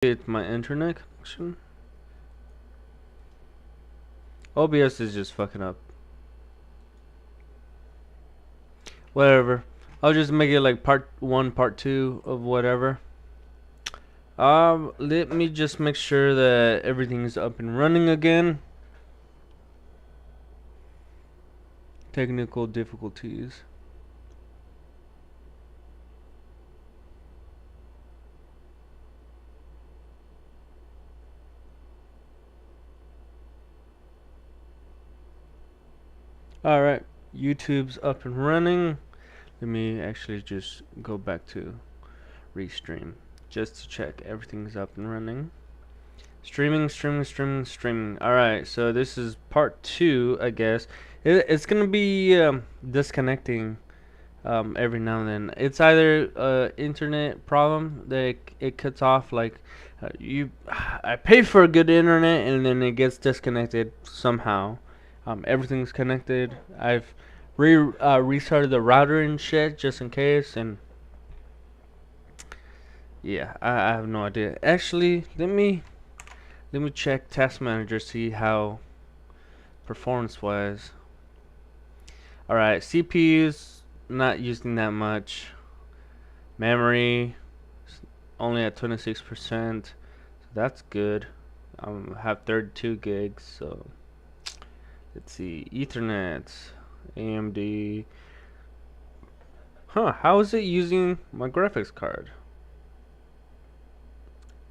It's my internet connection. OBS is just fucking up. Whatever. I'll just make it like part 1, part 2 of whatever. Let me just make sure that everything's up and running again. Technical difficulties. Alright, YouTube's up and running. Let me actually just go back to restream just to check everything's up and running. Streaming. Alright, so this is part 2, I guess. It's gonna be disconnecting every now and then. It's either internet problem that it cuts off, like I pay for a good internet and then it gets disconnected somehow. Everything's connected. I've restarted the router and shit just in case, and yeah, I have no idea. Actually, let me check Task Manager, see how performance wise. Alright, CPU's not using that much. Memory only at 26%, so that's good. I have 32 gigs, so let's see. Ethernet, AMD. Huh, how is it using my graphics card?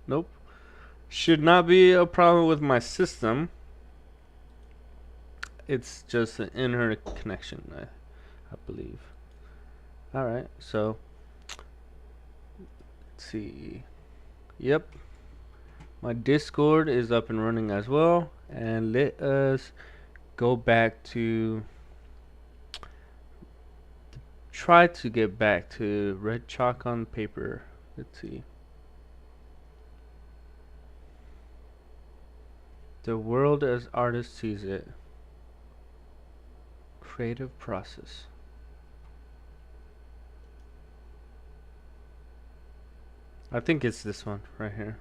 Nope. Should not be a problem with my system. It's just an internet connection, I believe. Alright, so let's see. Yep. My Discord is up and running as well. And let us go back to try to get back to red chalk on paper. Let's see. The world as artist sees it. Creative process. I think it's this one right here.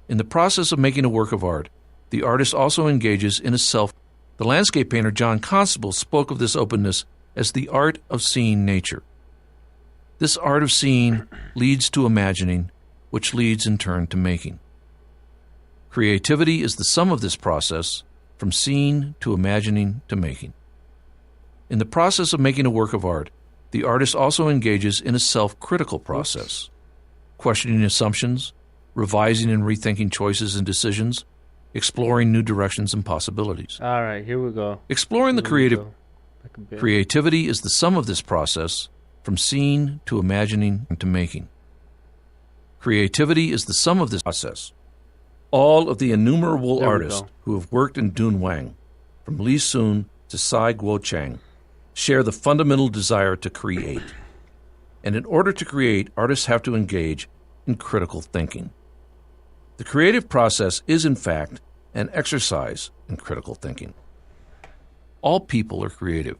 In the process of making a work of art, the artist also engages in a self. The landscape painter John Constable spoke of this openness as the art of seeing nature. This art of seeing leads to imagining, which leads in turn to making. Creativity is the sum of this process, from seeing to imagining to making. In the process of making a work of art, the artist also engages in a self-critical process, questioning assumptions, revising and rethinking choices and decisions, exploring new directions and possibilities. All right, here we go. Exploring the creative. Creativity is the sum of this process, from seeing to imagining to making. Creativity is the sum of this process. All of the innumerable artists who have worked in Dunhuang, from Li Sun to Sai Guochang, share the fundamental desire to create. And in order to create, artists have to engage in critical thinking. The creative process is, in fact, an exercise in critical thinking. All people are creative,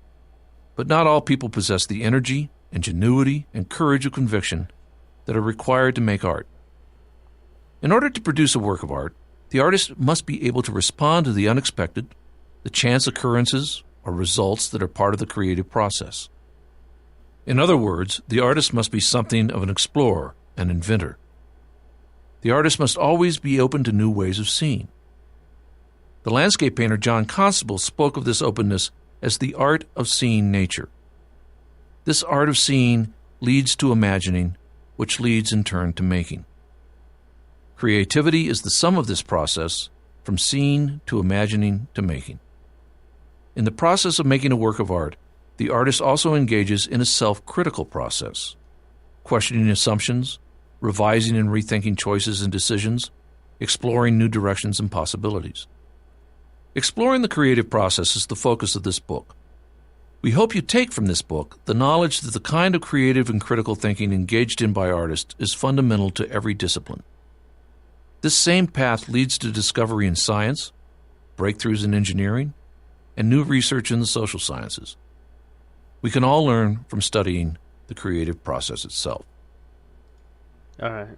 but not all people possess the energy, ingenuity, and courage of conviction that are required to make art. In order to produce a work of art, the artist must be able to respond to the unexpected, the chance occurrences or results that are part of the creative process. In other words, the artist must be something of an explorer, an inventor. The artist must always be open to new ways of seeing. The landscape painter John Constable spoke of this openness as the art of seeing nature. This art of seeing leads to imagining, which leads in turn to making. Creativity is the sum of this process, from seeing to imagining to making. In the process of making a work of art, the artist also engages in a self-critical process, questioning assumptions, revising and rethinking choices and decisions, exploring new directions and possibilities. Exploring the creative process is the focus of this book. We hope you take from this book the knowledge that the kind of creative and critical thinking engaged in by artists is fundamental to every discipline. This same path leads to discovery in science, breakthroughs in engineering, and new research in the social sciences. We can all learn from studying the creative process itself. All right.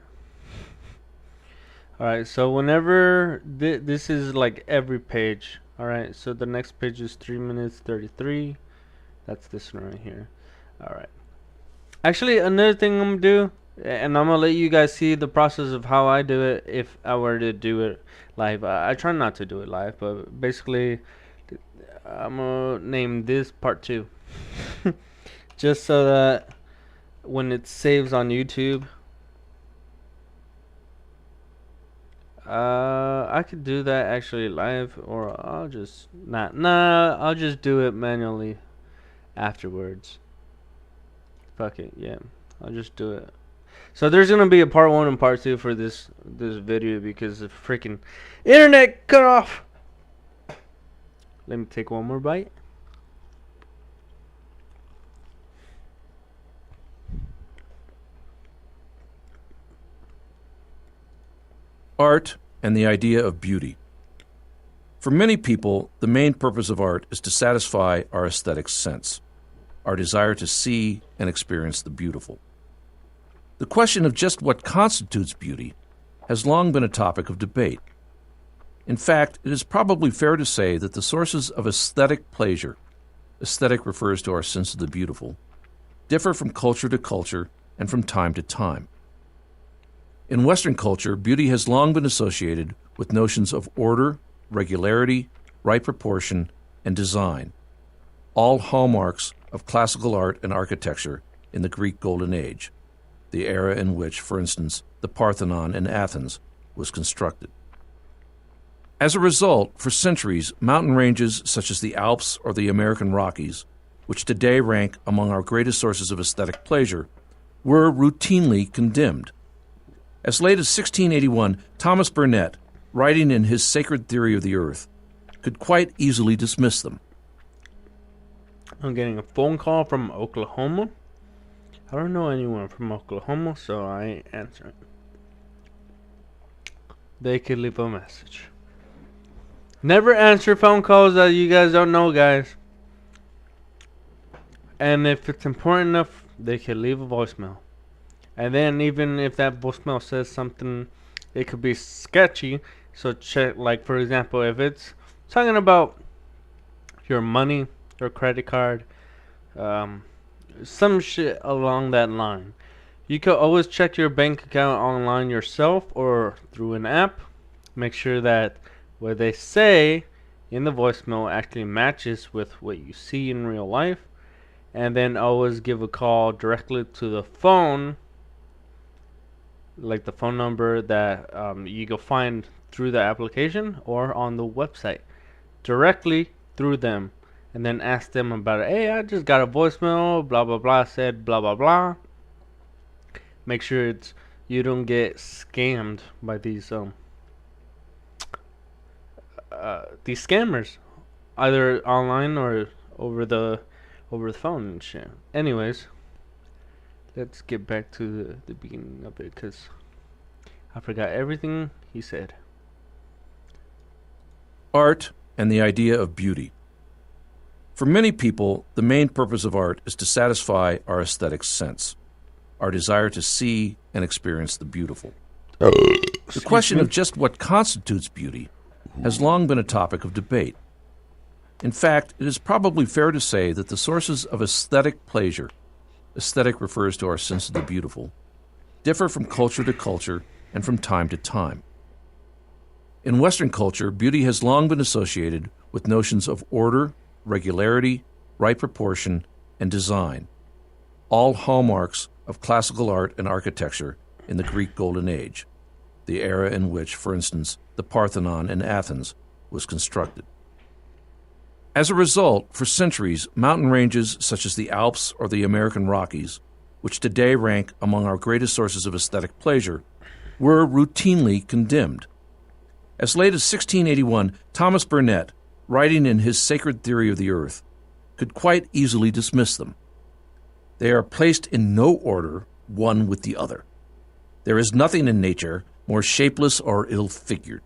Alright, so whenever this is like every page. Alright, so the next page is 3 minutes 33. That's this one right here. Alright. Actually, another thing I'm gonna do, and I'm gonna let you guys see the process of how I do it if I were to do it live. I try not to do it live, but basically, I'm gonna name this part 2. Just so that when it saves on YouTube, I could do that actually live, or I'll just I'll just do it manually afterwards. Fuck it, yeah, I'll just do it. So there's gonna be a part 1 and part 2 for this video because the freaking internet cut off. Let me take one more bite. Art and the idea of beauty. For many people, the main purpose of art is to satisfy our aesthetic sense, our desire to see and experience the beautiful. The question of just what constitutes beauty has long been a topic of debate. In fact, it is probably fair to say that the sources of aesthetic pleasure, aesthetic refers to our sense of the beautiful, differ from culture to culture and from time to time. In Western culture, beauty has long been associated with notions of order, regularity, right proportion, and design, all hallmarks of classical art and architecture in the Greek Golden Age, the era in which, for instance, the Parthenon in Athens was constructed. As a result, for centuries, mountain ranges such as the Alps or the American Rockies, which today rank among our greatest sources of aesthetic pleasure, were routinely condemned. As late as 1681, Thomas Burnet, writing in his Sacred Theory of the Earth, could quite easily dismiss them. I'm getting a phone call from Oklahoma. I don't know anyone from Oklahoma, so I ain't answering. They could leave a message. Never answer phone calls that you guys don't know, guys. And if it's important enough, they could leave a voicemail. And then even if that voicemail says something, it could be sketchy. So check, like for example, if it's talking about your money, your credit card, some shit along that line, you could always check your bank account online yourself or through an app. Make sure that what they say in the voicemail actually matches with what you see in real life. And then always give a call directly to the phone, like the phone number that you can find through the application or on the website, directly through them, and then ask them about it. Hey, I just got a voicemail, blah blah blah, said blah blah blah. Make sure you don't get scammed by these scammers, either online or over the phone and shit. Anyways, let's get back to the beginning of it, because I forgot everything he said. Art and the idea of beauty. For many people, the main purpose of art is to satisfy our aesthetic sense, our desire to see and experience the beautiful. The question of just what constitutes beauty has long been a topic of debate. In fact, it is probably fair to say that the sources of aesthetic pleasure, aesthetic refers to our sense of the beautiful, differ from culture to culture and from time to time. In Western culture, beauty has long been associated with notions of order, regularity, right proportion, and design, all hallmarks of classical art and architecture in the Greek Golden Age, the era in which, for instance, the Parthenon in Athens was constructed. As a result, for centuries, mountain ranges such as the Alps or the American Rockies, which today rank among our greatest sources of aesthetic pleasure, were routinely condemned. As late as 1681, Thomas Burnet, writing in his Sacred Theory of the Earth, could quite easily dismiss them. They are placed in no order, one with the other. There is nothing in nature more shapeless or ill-figured.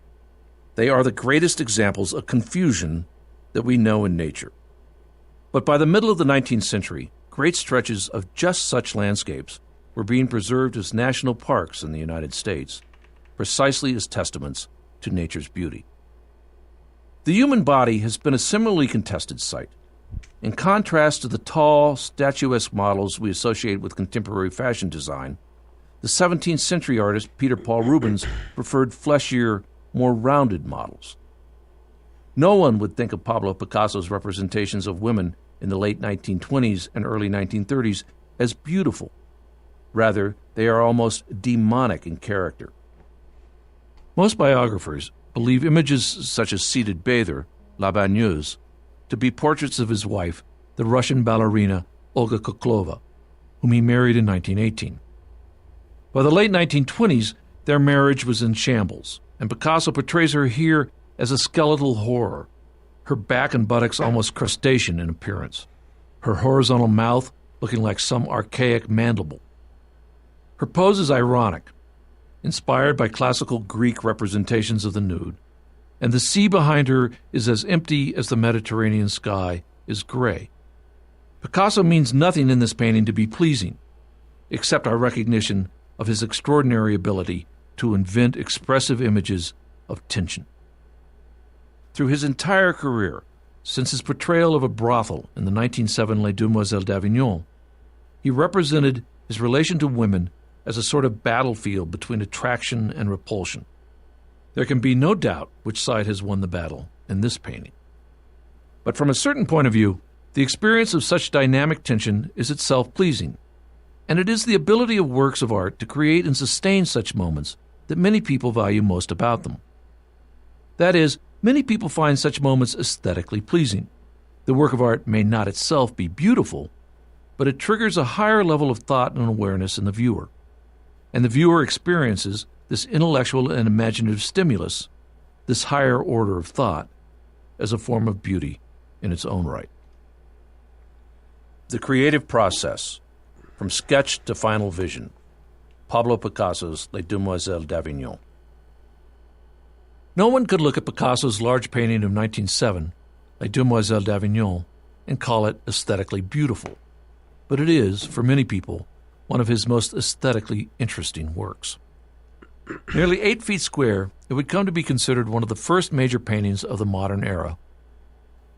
They are the greatest examples of confusion that we know in nature. But by the middle of the 19th century, great stretches of just such landscapes were being preserved as national parks in the United States, precisely as testaments to nature's beauty. The human body has been a similarly contested sight. In contrast to the tall, statuesque models we associate with contemporary fashion design, the 17th century artist Peter Paul Rubens preferred fleshier, more rounded models. No one would think of Pablo Picasso's representations of women in the late 1920s and early 1930s as beautiful. Rather, they are almost demonic in character. Most biographers believe images such as Seated Bather, La Bagneuse, to be portraits of his wife, the Russian ballerina Olga Koklova, whom he married in 1918. By the late 1920s, their marriage was in shambles, and Picasso portrays her here as a skeletal horror, her back and buttocks almost crustacean in appearance, her horizontal mouth looking like some archaic mandible. Her pose is ironic, inspired by classical Greek representations of the nude, and the sea behind her is as empty as the Mediterranean sky is gray. Picasso means nothing in this painting to be pleasing, except our recognition of his extraordinary ability to invent expressive images of tension. Through his entire career, since his portrayal of a brothel in the 1907 Les Demoiselles d'Avignon, he represented his relation to women as a sort of battlefield between attraction and repulsion. There can be no doubt which side has won the battle in this painting. But from a certain point of view, the experience of such dynamic tension is itself pleasing, and it is the ability of works of art to create and sustain such moments that many people value most about them. That is, many people find such moments aesthetically pleasing. The work of art may not itself be beautiful, but it triggers a higher level of thought and awareness in the viewer, and the viewer experiences this intellectual and imaginative stimulus, this higher order of thought, as a form of beauty in its own right. The creative process, from sketch to final vision. Pablo Picasso's Les Demoiselles d'Avignon. No one could look at Picasso's large painting of 1907, Les Demoiselles d'Avignon, and call it aesthetically beautiful, but it is, for many people, one of his most aesthetically interesting works. Nearly 8 feet square, it would come to be considered one of the first major paintings of the modern era,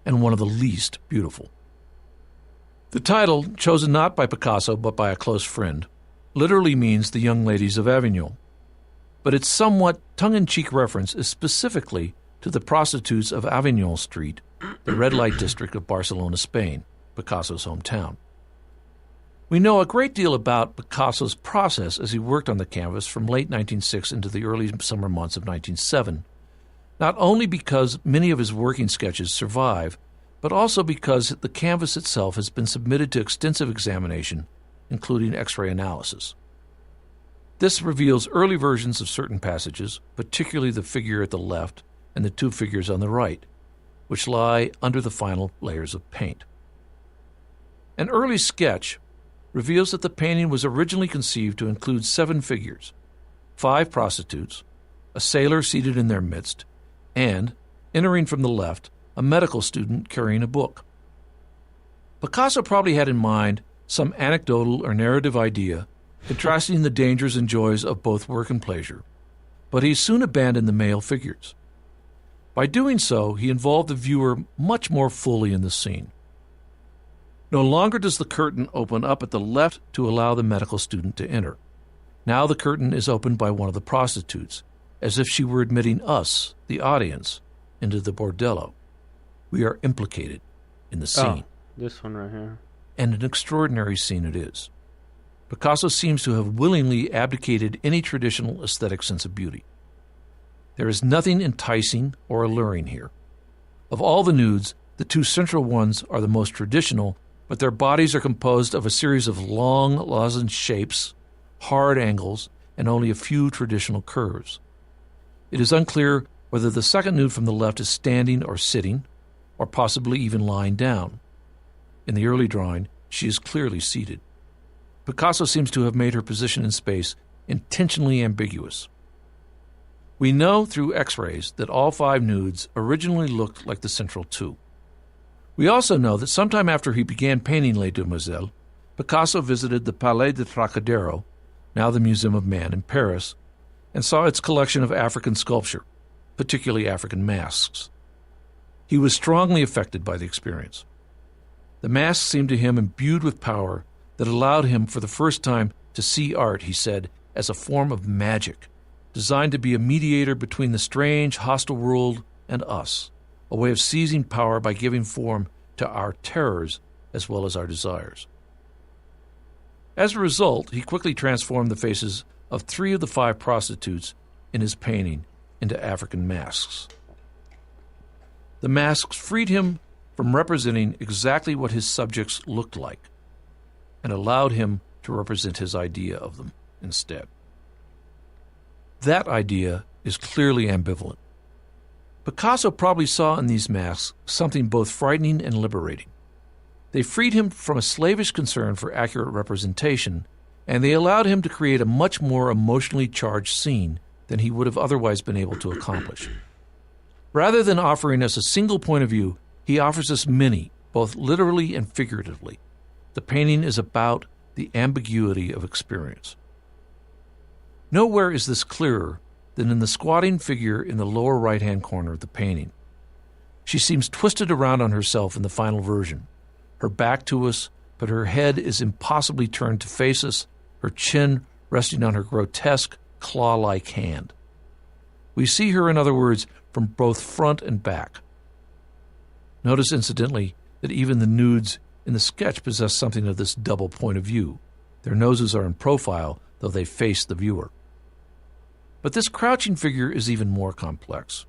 and one of the least beautiful. The title, chosen not by Picasso but by a close friend, literally means the young ladies of Avignon, but its somewhat tongue-in-cheek reference is specifically to the prostitutes of Avignon Street, the red light district of Barcelona, Spain, Picasso's hometown. We know a great deal about Picasso's process as he worked on the canvas from late 1906 into the early summer months of 1907, not only because many of his working sketches survive, but also because the canvas itself has been submitted to extensive examination, including X-ray analysis. This reveals early versions of certain passages, particularly the figure at the left and the 2 figures on the right, which lie under the final layers of paint. An early sketch reveals that the painting was originally conceived to include 7 figures, 5 prostitutes, a sailor seated in their midst, and, entering from the left, a medical student carrying a book. Picasso probably had in mind some anecdotal or narrative idea contrasting the dangers and joys of both work and pleasure, but he soon abandoned the male figures. By doing so, he involved the viewer much more fully in the scene. No longer does the curtain open up at the left to allow the medical student to enter. Now the curtain is opened by one of the prostitutes, as if she were admitting us, the audience, into the bordello. We are implicated in the scene. Oh, this one right here. And an extraordinary scene it is. Picasso seems to have willingly abdicated any traditional aesthetic sense of beauty. There is nothing enticing or alluring here. Of all the nudes, the 2 central ones are the most traditional, but their bodies are composed of a series of long, lozenge shapes, hard angles, and only a few traditional curves. It is unclear whether the second nude from the left is standing or sitting, or possibly even lying down. In the early drawing, she is clearly seated. Picasso seems to have made her position in space intentionally ambiguous. We know through X-rays that all 5 nudes originally looked like the central 2. We also know that sometime after he began painting Les Demoiselles, Picasso visited the Palais de Trocadero, now the Museum of Man in Paris, and saw its collection of African sculpture, particularly African masks. He was strongly affected by the experience. The masks seemed to him imbued with power that allowed him for the first time to see art, he said, as a form of magic, designed to be a mediator between the strange, hostile world and us, a way of seizing power by giving form to our terrors as well as our desires. As a result, he quickly transformed the faces of 3 of the 5 prostitutes in his painting into African masks. The masks freed him from representing exactly what his subjects looked like and allowed him to represent his idea of them instead. That idea is clearly ambivalent. Picasso probably saw in these masks something both frightening and liberating. They freed him from a slavish concern for accurate representation, and they allowed him to create a much more emotionally charged scene than he would have otherwise been able to accomplish. Rather than offering us a single point of view, he offers us many, both literally and figuratively. The painting is about the ambiguity of experience. Nowhere is this clearer than in the squatting figure in the lower right-hand corner of the painting. She seems twisted around on herself in the final version, her back to us, but her head is impossibly turned to face us, her chin resting on her grotesque, claw-like hand. We see her, in other words, from both front and back. Notice, incidentally, that even the nudes in the sketch possess something of this double point of view. Their noses are in profile, though they face the viewer. But this crouching figure is even more complex.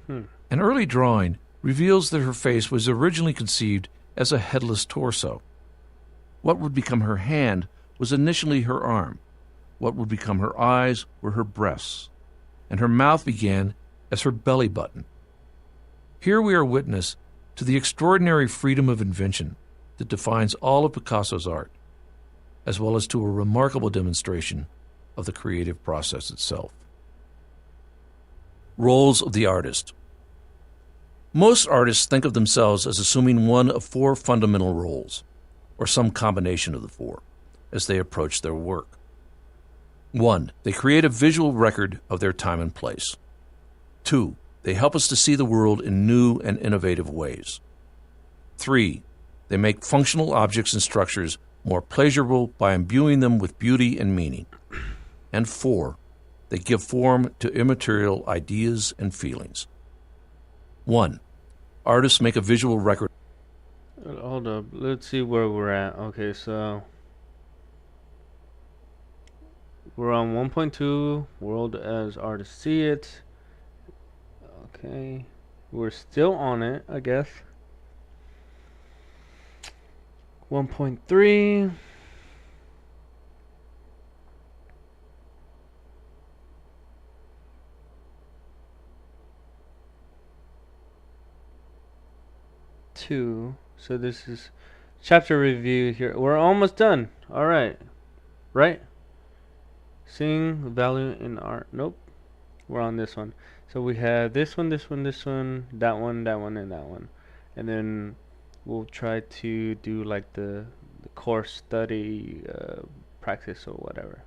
An early drawing reveals that her face was originally conceived as a headless torso. What would become her hand was initially her arm. What would become her eyes were her breasts, and her mouth began as her belly button. Here we are witness to the extraordinary freedom of invention that defines all of Picasso's art, as well as to a remarkable demonstration of the creative process itself. Roles of the artist. Most artists think of themselves as assuming one of 4 fundamental roles, or some combination of the 4, as they approach their work. 1. They create a visual record of their time and place. 2. They help us to see the world in new and innovative ways. 3. They make functional objects and structures more pleasurable by imbuing them with beauty and meaning. And 4. They give form to immaterial ideas and feelings. 1. Artists make a visual record. Hold up. Let's see where we're at. Okay, so we're on 1.2, world as artists see it. Okay. We're still on it, I guess. 1.3. So this is chapter review here. We're almost done. All right. Right? Seeing value in art. Nope. We're on this one. So we have this one, this one, this one, that one, that one, and that one. And then we'll try to do like the course study practice or whatever.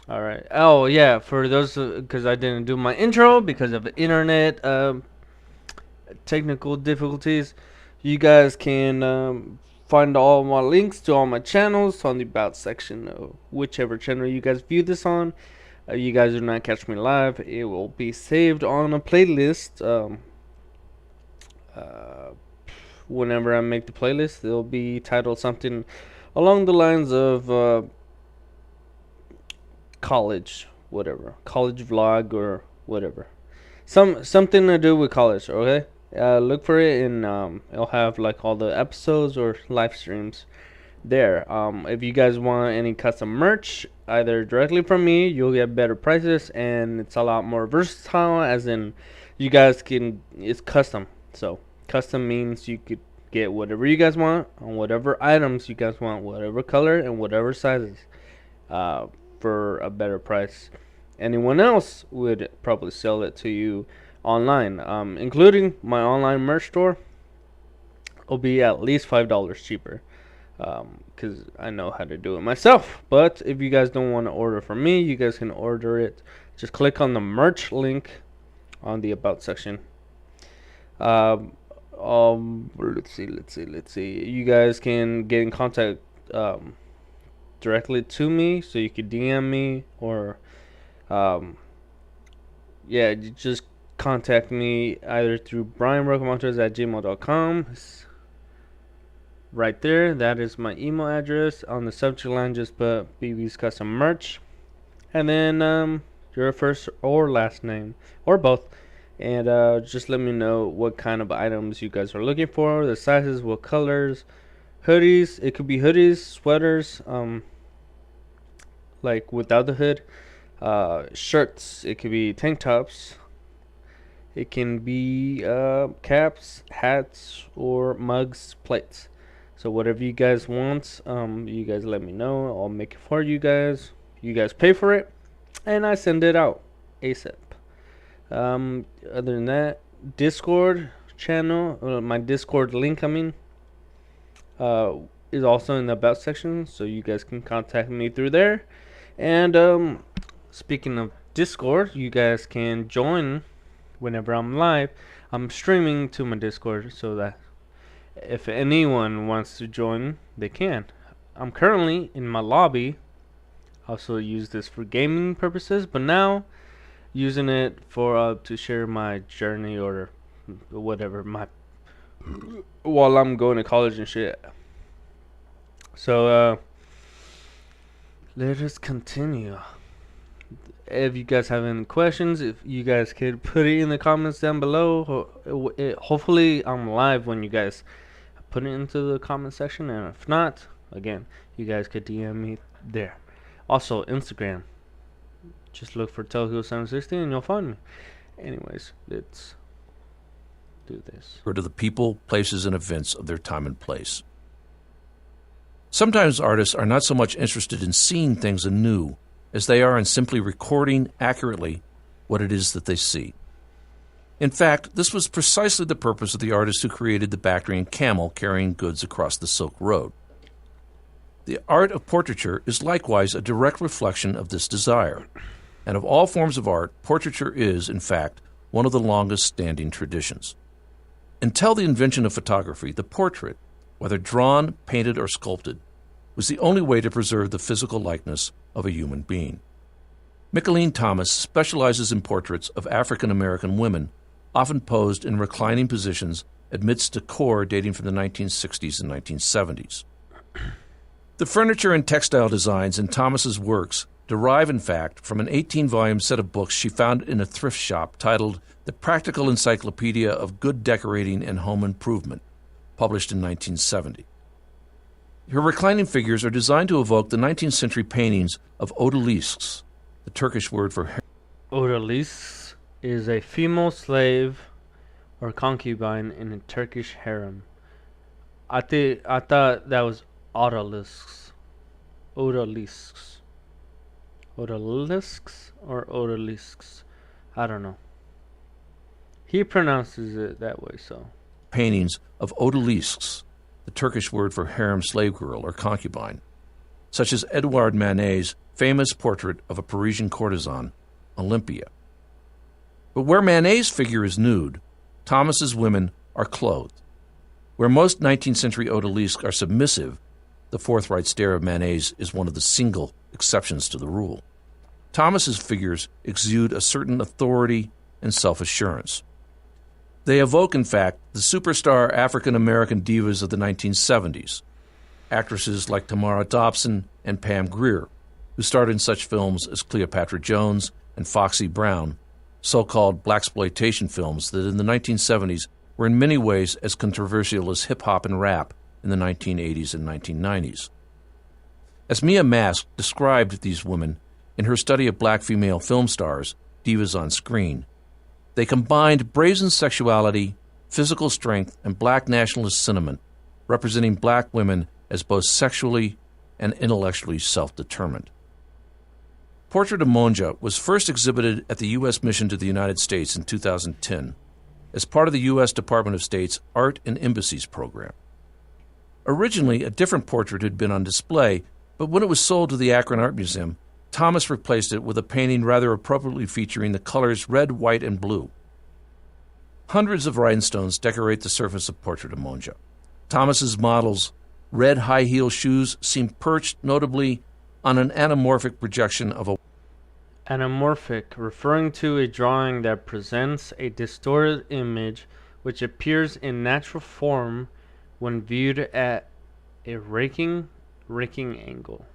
All right. Oh, yeah. For those, because I didn't do my intro because of the internet technical difficulties, you guys can find all my links to all my channels on the about section of whichever channel you guys view this on. You guys do not catch me live, it will be saved on a playlist. Whenever I make the playlist, it'll be titled something along the lines of college vlog or whatever, something to do with college. Okay. Look for it, and it'll have like all the episodes or live streams there. If you guys want any custom merch, either directly from me, you'll get better prices, and it's a lot more versatile, as in you guys can, it's custom. So custom means you could get whatever you guys want on whatever items you guys want, whatever color and whatever sizes, for a better price. Anyone else would probably sell it to you online, including my online merch store. Will be at least $5 cheaper. because I know how to do it myself. But if you guys don't want to order from me, you guys can order it. Just click on the merch link on the About section. Let's see. You guys can get in contact directly to me, so you could DM me or just contact me either through brianrocamontes@gmail.com. Right there, that is my email address. On the subject line, just put BB's Custom Merch, and then your first or last name, or both, and just let me know what kind of items you guys are looking for, the sizes, what colors, hoodies. It could be hoodies, sweaters, like without the hood, shirts. It could be tank tops. It can be caps, hats, or mugs, plates. So whatever you guys want, you guys let me know. I'll make it for you guys. You guys pay for it, and I send it out ASAP. Other than that, Discord channel, my Discord link, is also in the About section, so you guys can contact me through there. And speaking of Discord, you guys can join whenever I'm live. I'm streaming to my Discord, so that if anyone wants to join, they can. I'm currently in my lobby. Also use this for gaming purposes, but now using it for to share my journey or whatever, while I'm going to college and shit. So let us continue. If you guys have any questions, if you guys could put it in the comments down below. Hopefully I'm live when you guys put it into the comment section, and if not, again, you guys could DM me there. Also, Instagram. Just look for Telhill760 and you'll find me. Anyways, let's do this. Or to the people, places, and events of their time and place. Sometimes artists are not so much interested in seeing things anew as they are in simply recording accurately what it is that they see. In fact, this was precisely the purpose of the artist who created the Bactrian camel carrying goods across the Silk Road. The art of portraiture is likewise a direct reflection of this desire. And of all forms of art, portraiture is, in fact, one of the longest-standing traditions. Until the invention of photography, the portrait, whether drawn, painted, or sculpted, was the only way to preserve the physical likeness of a human being. Mickalene Thomas specializes in portraits of African-American women, often posed in reclining positions amidst decor dating from the 1960s and 1970s. The furniture and textile designs in Thomas's works derive, in fact, from an 18-volume set of books she found in a thrift shop titled The Practical Encyclopedia of Good Decorating and Home Improvement, published in 1970. Her reclining figures are designed to evoke the 19th century paintings of odalisques, the Turkish word for odalisque is a female slave or concubine in a Turkish harem. I thought that was odalisques. Odalisques. Odalisques or odalisques? I don't know. He pronounces it that way, so. Paintings of odalisques, the Turkish word for harem slave girl or concubine, such as Edouard Manet's famous portrait of a Parisian courtesan, Olympia. But where Manet's figure is nude, Thomas's women are clothed. Where most 19th century odalisques are submissive, the forthright stare of Manet's is one of the single exceptions to the rule. Thomas's figures exude a certain authority and self-assurance. They evoke, in fact, the superstar African-American divas of the 1970s, actresses like Tamara Dobson and Pam Grier, who starred in such films as Cleopatra Jones and Foxy Brown, so-called blaxploitation films that in the 1970s were in many ways as controversial as hip-hop and rap in the 1980s and 1990s. As Mia Mask described these women in her study of black female film stars, Divas on Screen, they combined brazen sexuality, physical strength, and black nationalist sentiment, representing black women as both sexually and intellectually self-determined. Portrait of Monja was first exhibited at the U.S. Mission to the United States in 2010 as part of the U.S. Department of State's Art and Embassies program. Originally, a different portrait had been on display, but when it was sold to the Akron Art Museum, Thomas replaced it with a painting rather appropriately featuring the colors red, white, and blue. Hundreds of rhinestones decorate the surface of Portrait of Monja. Thomas's model's red high-heel shoes seem perched notably on an anamorphic projection of a... Anamorphic, referring to a drawing that presents a distorted image which appears in natural form when viewed at a raking angle.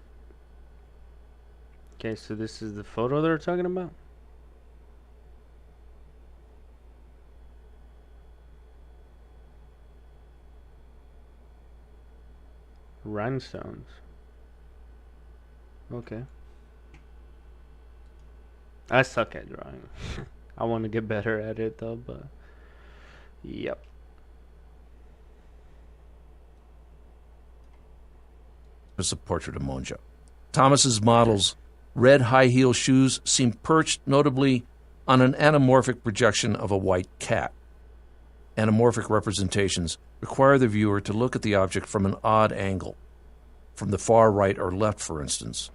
Okay, so this is the photo they're talking about? Rhinestones. Okay. I suck at drawing. I want to get better at it though, but yep. It's a Portrait of Monja. Thomas's model's red high-heel shoes seem perched notably on an anamorphic projection of a white cat. Anamorphic representations require the viewer to look at the object from an odd angle, from the far right or left, for instance.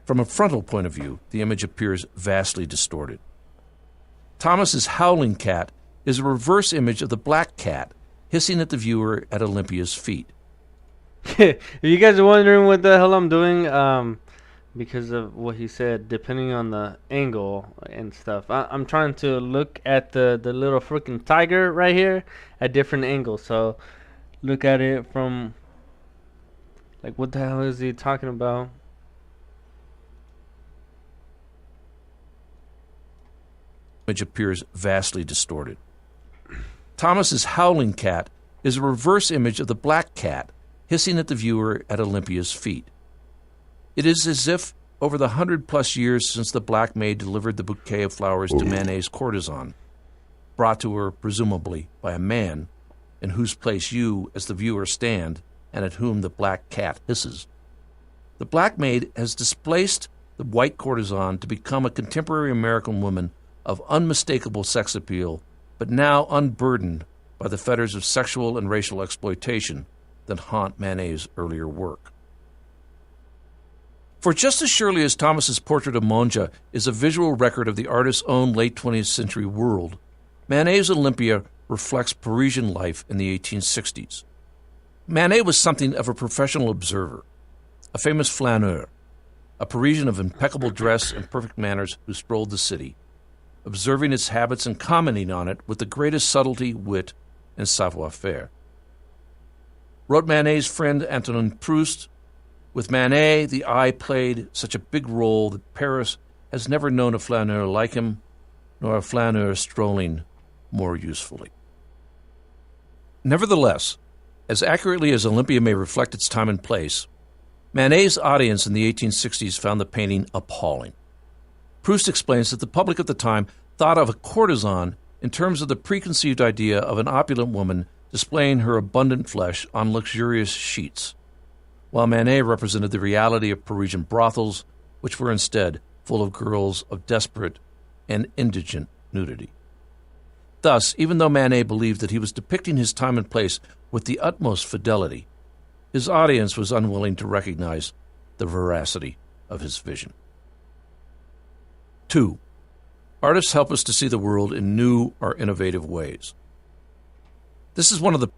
From a frontal point of view, the image appears vastly distorted. Thomas's Howling Cat is a reverse image of the black cat hissing at the viewer at Olympia's feet. If you guys are wondering what the hell I'm doing, because of what he said, depending on the angle and stuff, I'm trying to look at the little freaking tiger right here at different angles. So look at it from, like, what the hell is he talking about? Image appears vastly distorted. Thomas's Howling Cat is a reverse image of the black cat hissing at the viewer at Olympia's feet. It is as if, over the 100+ years since the black maid delivered the bouquet of flowers to Manet's courtesan, brought to her presumably by a man, in whose place you, as the viewer, stand, and at whom the black cat hisses, the black maid has displaced the white courtesan to become a contemporary American woman of unmistakable sex appeal, but now unburdened by the fetters of sexual and racial exploitation that haunt Manet's earlier work. For just as surely as Thomas's Portrait of Monja is a visual record of the artist's own late 20th century world, Manet's Olympia reflects Parisian life in the 1860s. Manet was something of a professional observer, a famous flaneur, a Parisian of impeccable dress and perfect manners who strolled the city, observing its habits and commenting on it with the greatest subtlety, wit, and savoir-faire. Wrote Manet's friend Antonin Proust, with Manet, the eye played such a big role that Paris has never known a flaneur like him, nor a flaneur strolling more usefully. Nevertheless, as accurately as Olympia may reflect its time and place, Manet's audience in the 1860s found the painting appalling. Proust explains that the public at the time thought of a courtesan in terms of the preconceived idea of an opulent woman displaying her abundant flesh on luxurious sheets, while Manet represented the reality of Parisian brothels, which were instead full of girls of desperate and indigent nudity. Thus, even though Manet believed that he was depicting his time and place with the utmost fidelity, his audience was unwilling to recognize the veracity of his vision. 2. Artists help us to see the world in new or innovative ways. This is one of the...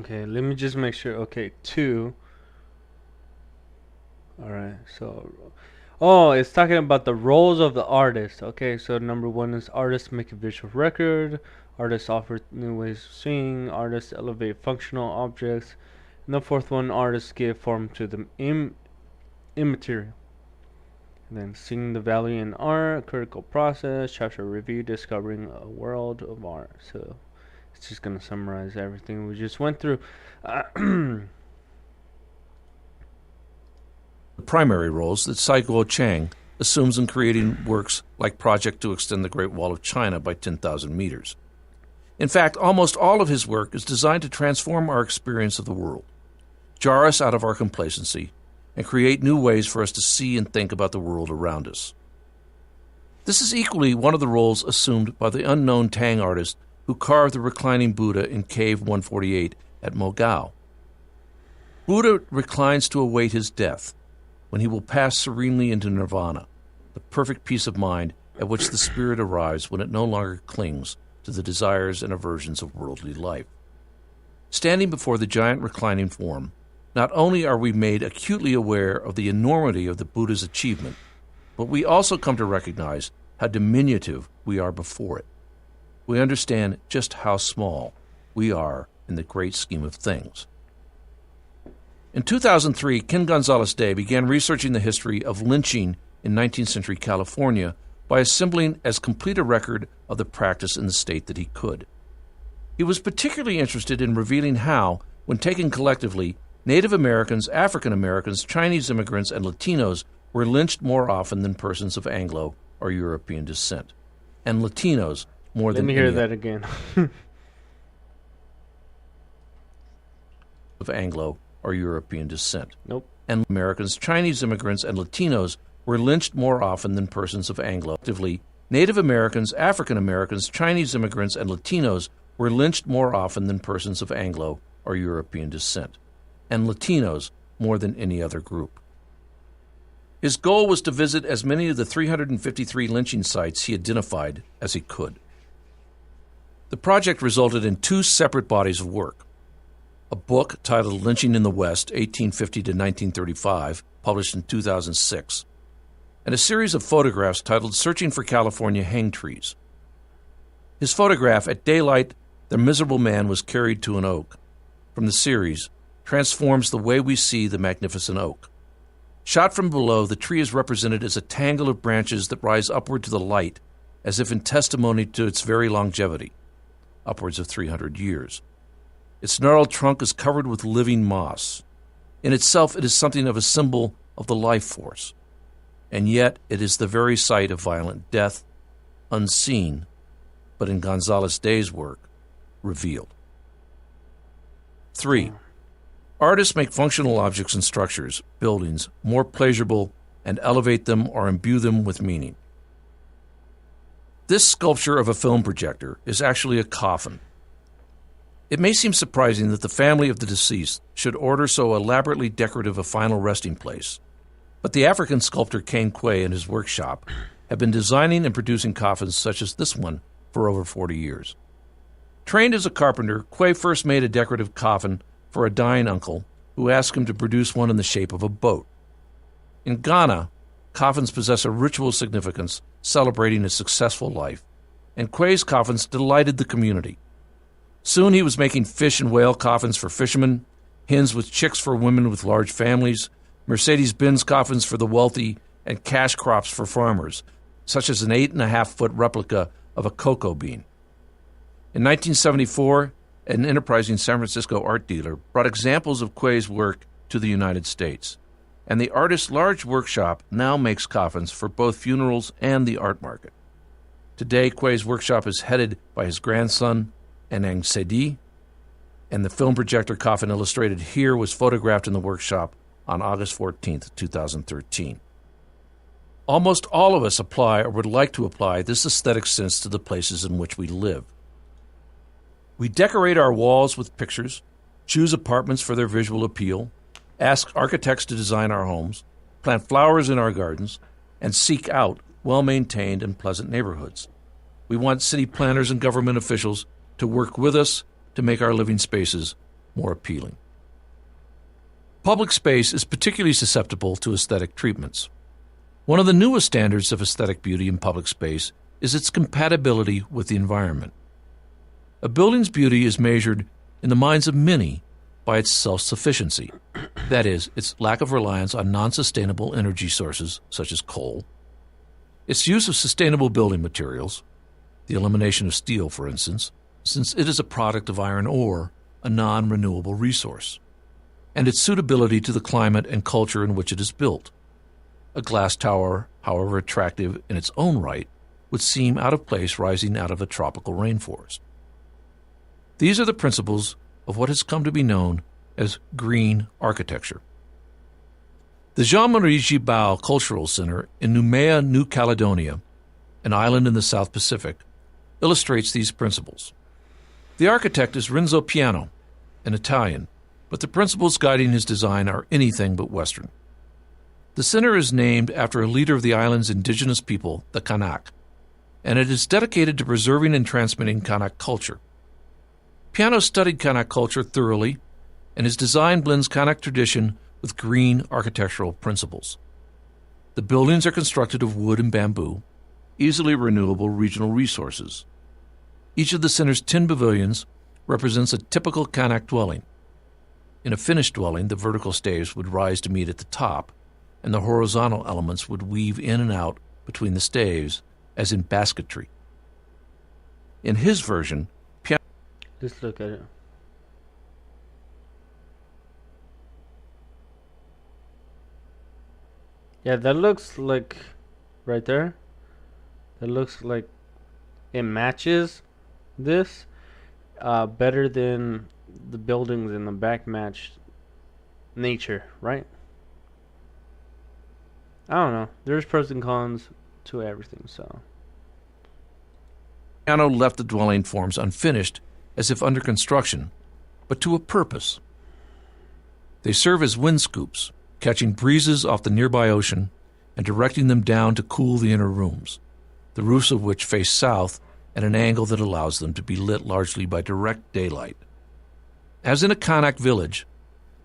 Okay, let me just make sure. Okay, 2. Alright, so... Oh, it's talking about the roles of the artist. Okay, so number 1 is artists make a visual record. Artists offer new ways of seeing. Artists elevate functional objects. And the 4th one, artists give form to the immaterial. And then seeing the value in art, critical process, chapter review, discovering a world of art. So it's just going to summarize everything we just went through. The primary roles that Saiguo Chang assumes in creating works like Project to Extend the Great Wall of China by 10,000 meters. In fact, almost all of his work is designed to transform our experience of the world, jar us out of our complacency, and create new ways for us to see and think about the world around us. This is equally one of the roles assumed by the unknown Tang artist who carved the reclining Buddha in Cave 148 at Mogao. Buddha reclines to await his death, when he will pass serenely into nirvana, the perfect peace of mind at which the spirit arrives when it no longer clings to the desires and aversions of worldly life. Standing before the giant reclining form, not only are we made acutely aware of the enormity of the Buddha's achievement, but we also come to recognize how diminutive we are before it. We understand just how small we are in the great scheme of things. In 2003, Ken Gonzalez-Day began researching the history of lynching in 19th century California by assembling as complete a record of the practice in the state that he could. He was particularly interested in revealing how, when taken collectively, Native Americans, African Americans, Chinese immigrants, and Latinos were lynched more often than persons of Anglo or European descent, and Latinos more than Let me hear that again. of Anglo or European descent. Nope. And Americans, Chinese immigrants, and Latinos were lynched more often than persons of Anglo. Actively, Native Americans, African Americans, Chinese immigrants, and Latinos were lynched more often than persons of Anglo or European descent, and Latinos more than any other group. His goal was to visit as many of the 353 lynching sites he identified as he could. The project resulted in two separate bodies of work: a book titled Lynching in the West, 1850 to 1935, published in 2006, and a series of photographs titled Searching for California Hang Trees. His photograph, At Daylight, the Miserable Man Was Carried to an Oak, from the series, transforms the way we see the magnificent oak. Shot from below, the tree is represented as a tangle of branches that rise upward to the light, as if in testimony to its very longevity, upwards of 300 years. Its gnarled trunk is covered with living moss. In itself, it is something of a symbol of the life force, and yet it is the very site of violent death, unseen, but in Gonzalez-Day's work, revealed. 3. Artists make functional objects and structures, buildings, more pleasurable and elevate them or imbue them with meaning. This sculpture of a film projector is actually a coffin. It may seem surprising that the family of the deceased should order so elaborately decorative a final resting place, but the African sculptor Cain Quay and his workshop have been designing and producing coffins such as this one for over 40 years. Trained as a carpenter, Quay first made a decorative coffin for a dying uncle who asked him to produce one in the shape of a boat. In Ghana, coffins possess a ritual significance celebrating a successful life, and Quay's coffins delighted the community. Soon he was making fish and whale coffins for fishermen, hens with chicks for women with large families, Mercedes-Benz coffins for the wealthy, and cash crops for farmers, such as an 8.5-foot replica of a cocoa bean. In 1974, an enterprising San Francisco art dealer brought examples of Quay's work to the United States, and the artist's large workshop now makes coffins for both funerals and the art market. Today, Quay's workshop is headed by his grandson, Anang Sedi, and the film projector coffin illustrated here was photographed in the workshop on August 14, 2013. Almost all of us apply or would like to apply this aesthetic sense to the places in which we live. We decorate our walls with pictures, choose apartments for their visual appeal, ask architects to design our homes, plant flowers in our gardens, and seek out well-maintained and pleasant neighborhoods. We want city planners and government officials to work with us to make our living spaces more appealing. Public space is particularly susceptible to aesthetic treatments. One of the newest standards of aesthetic beauty in public space is its compatibility with the environment. A building's beauty is measured in the minds of many by its self-sufficiency, that is, its lack of reliance on non-sustainable energy sources such as coal, its use of sustainable building materials, the elimination of steel, for instance, since it is a product of iron ore, a non-renewable resource, and its suitability to the climate and culture in which it is built. A glass tower, however attractive in its own right, would seem out of place rising out of a tropical rainforest. These are the principles of what has come to be known as green architecture. The Jean-Marie Gibal Cultural Center in Noumea, New Caledonia, an island in the South Pacific, illustrates these principles. The architect is Renzo Piano, an Italian, but the principles guiding his design are anything but Western. The center is named after a leader of the island's indigenous people, the Kanak, and it is dedicated to preserving and transmitting Kanak culture. Piano studied Kanak culture thoroughly, and his design blends Kanak tradition with green architectural principles. The buildings are constructed of wood and bamboo, easily renewable regional resources. Each of the center's 10 pavilions represents a typical Kanak dwelling. In a finished dwelling, the vertical staves would rise to meet at the top, and the horizontal elements would weave in and out between the staves, as in basketry. In his version, piano... Just look at it. Yeah, that looks like, right there, that looks like it matches this better than the buildings in the back match nature, right? I don't know. There's pros and cons to everything, so. Piano left the dwelling forms unfinished, as if under construction, but to a purpose. They serve as wind scoops, catching breezes off the nearby ocean and directing them down to cool the inner rooms, the roofs of which face south at an angle that allows them to be lit largely by direct daylight. As in a Kanak village,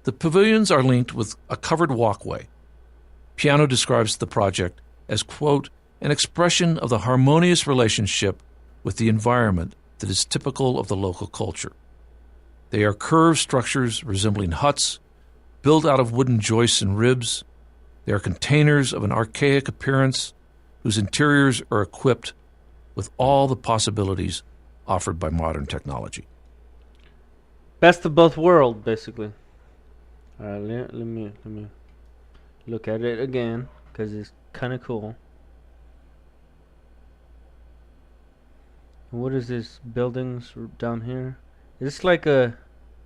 the pavilions are linked with a covered walkway. Piano describes the project as, quote, an expression of the harmonious relationship with the environment that is typical of the local culture. They are curved structures resembling huts, built out of wooden joists and ribs. They are containers of an archaic appearance whose interiors are equipped with all the possibilities offered by modern technology. Best of both worlds, basically. All right, let me look at it again, because it's kind of cool. What is this? Buildings down here? Is this like a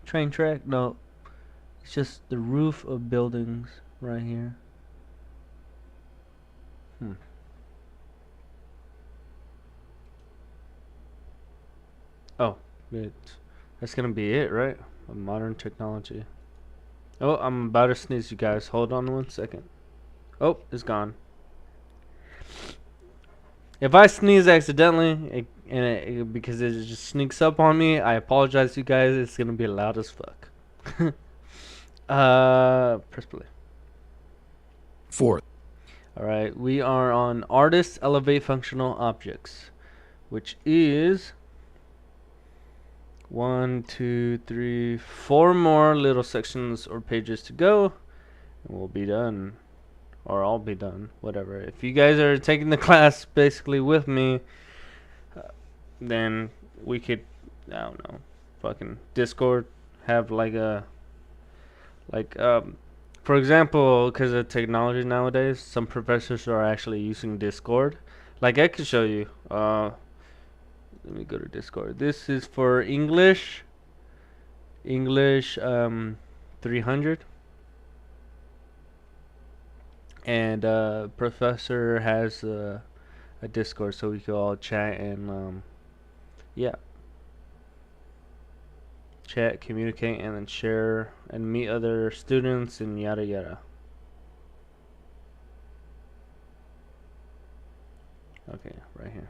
train track? No. It's just the roof of buildings right here. Oh, that's gonna be it, right? Modern technology. Oh, I'm about to sneeze, you guys. Hold on 1 second. Oh, it's gone. If I sneeze accidentally, because it just sneaks up on me, I apologize, you guys. It's gonna be loud as fuck. Press play. Fourth. Alright, we are on Artists Elevate Functional Objects, which is 1, 2, 3, 4 more little sections or pages to go, and we'll be done. Or I'll be done, whatever. If you guys are taking the class basically with me, then we could, I don't know, fucking Discord, have like a, for example, because of technology nowadays, some professors are actually using Discord. Like I could show you, let me go to Discord. This is for English 300. And professor has a Discord, so we can all chat and yeah, chat, communicate, and then share and meet other students and yada yada. Okay, right here.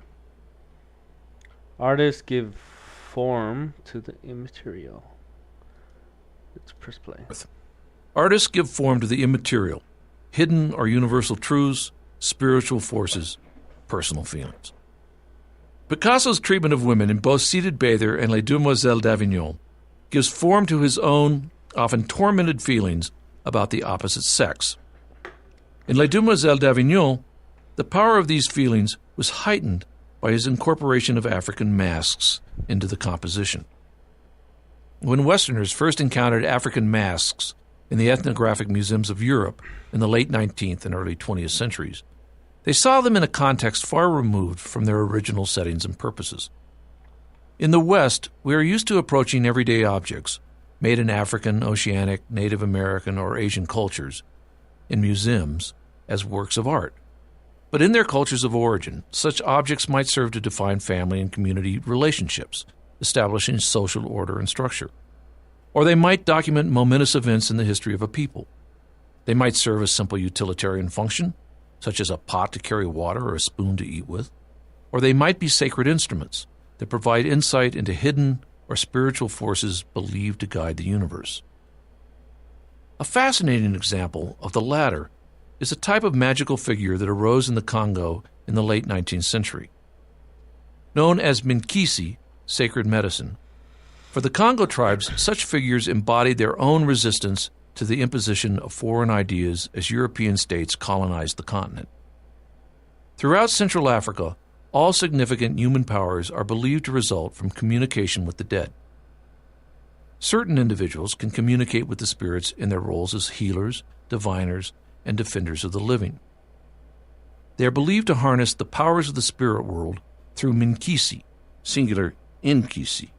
Artists give form to the immaterial. Let's press play. Artists give form to the immaterial, hidden or universal truths, spiritual forces, personal feelings. Picasso's treatment of women in both Seated Bather and Les Demoiselles d'Avignon gives form to his own, often tormented feelings about the opposite sex. In Les Demoiselles d'Avignon, the power of these feelings was heightened by his incorporation of African masks into the composition. When Westerners first encountered African masks in the ethnographic museums of Europe in the late 19th and early 20th centuries, they saw them in a context far removed from their original settings and purposes. In the West, we are used to approaching everyday objects, made in African, Oceanic, Native American, or Asian cultures, in museums, as works of art. But in their cultures of origin, such objects might serve to define family and community relationships, establishing social order and structure. Or they might document momentous events in the history of a people. They might serve a simple utilitarian function, such as a pot to carry water or a spoon to eat with. Or they might be sacred instruments that provide insight into hidden or spiritual forces believed to guide the universe. A fascinating example of the latter is a type of magical figure that arose in the Congo in the late 19th century. Known as Minkisi, sacred medicine, for the Congo tribes, such figures embodied their own resistance to the imposition of foreign ideas as European states colonized the continent. Throughout Central Africa, all significant human powers are believed to result from communication with the dead. Certain individuals can communicate with the spirits in their roles as healers, diviners, and defenders of the living. They are believed to harness the powers of the spirit world through Minkisi, singular Inkisi.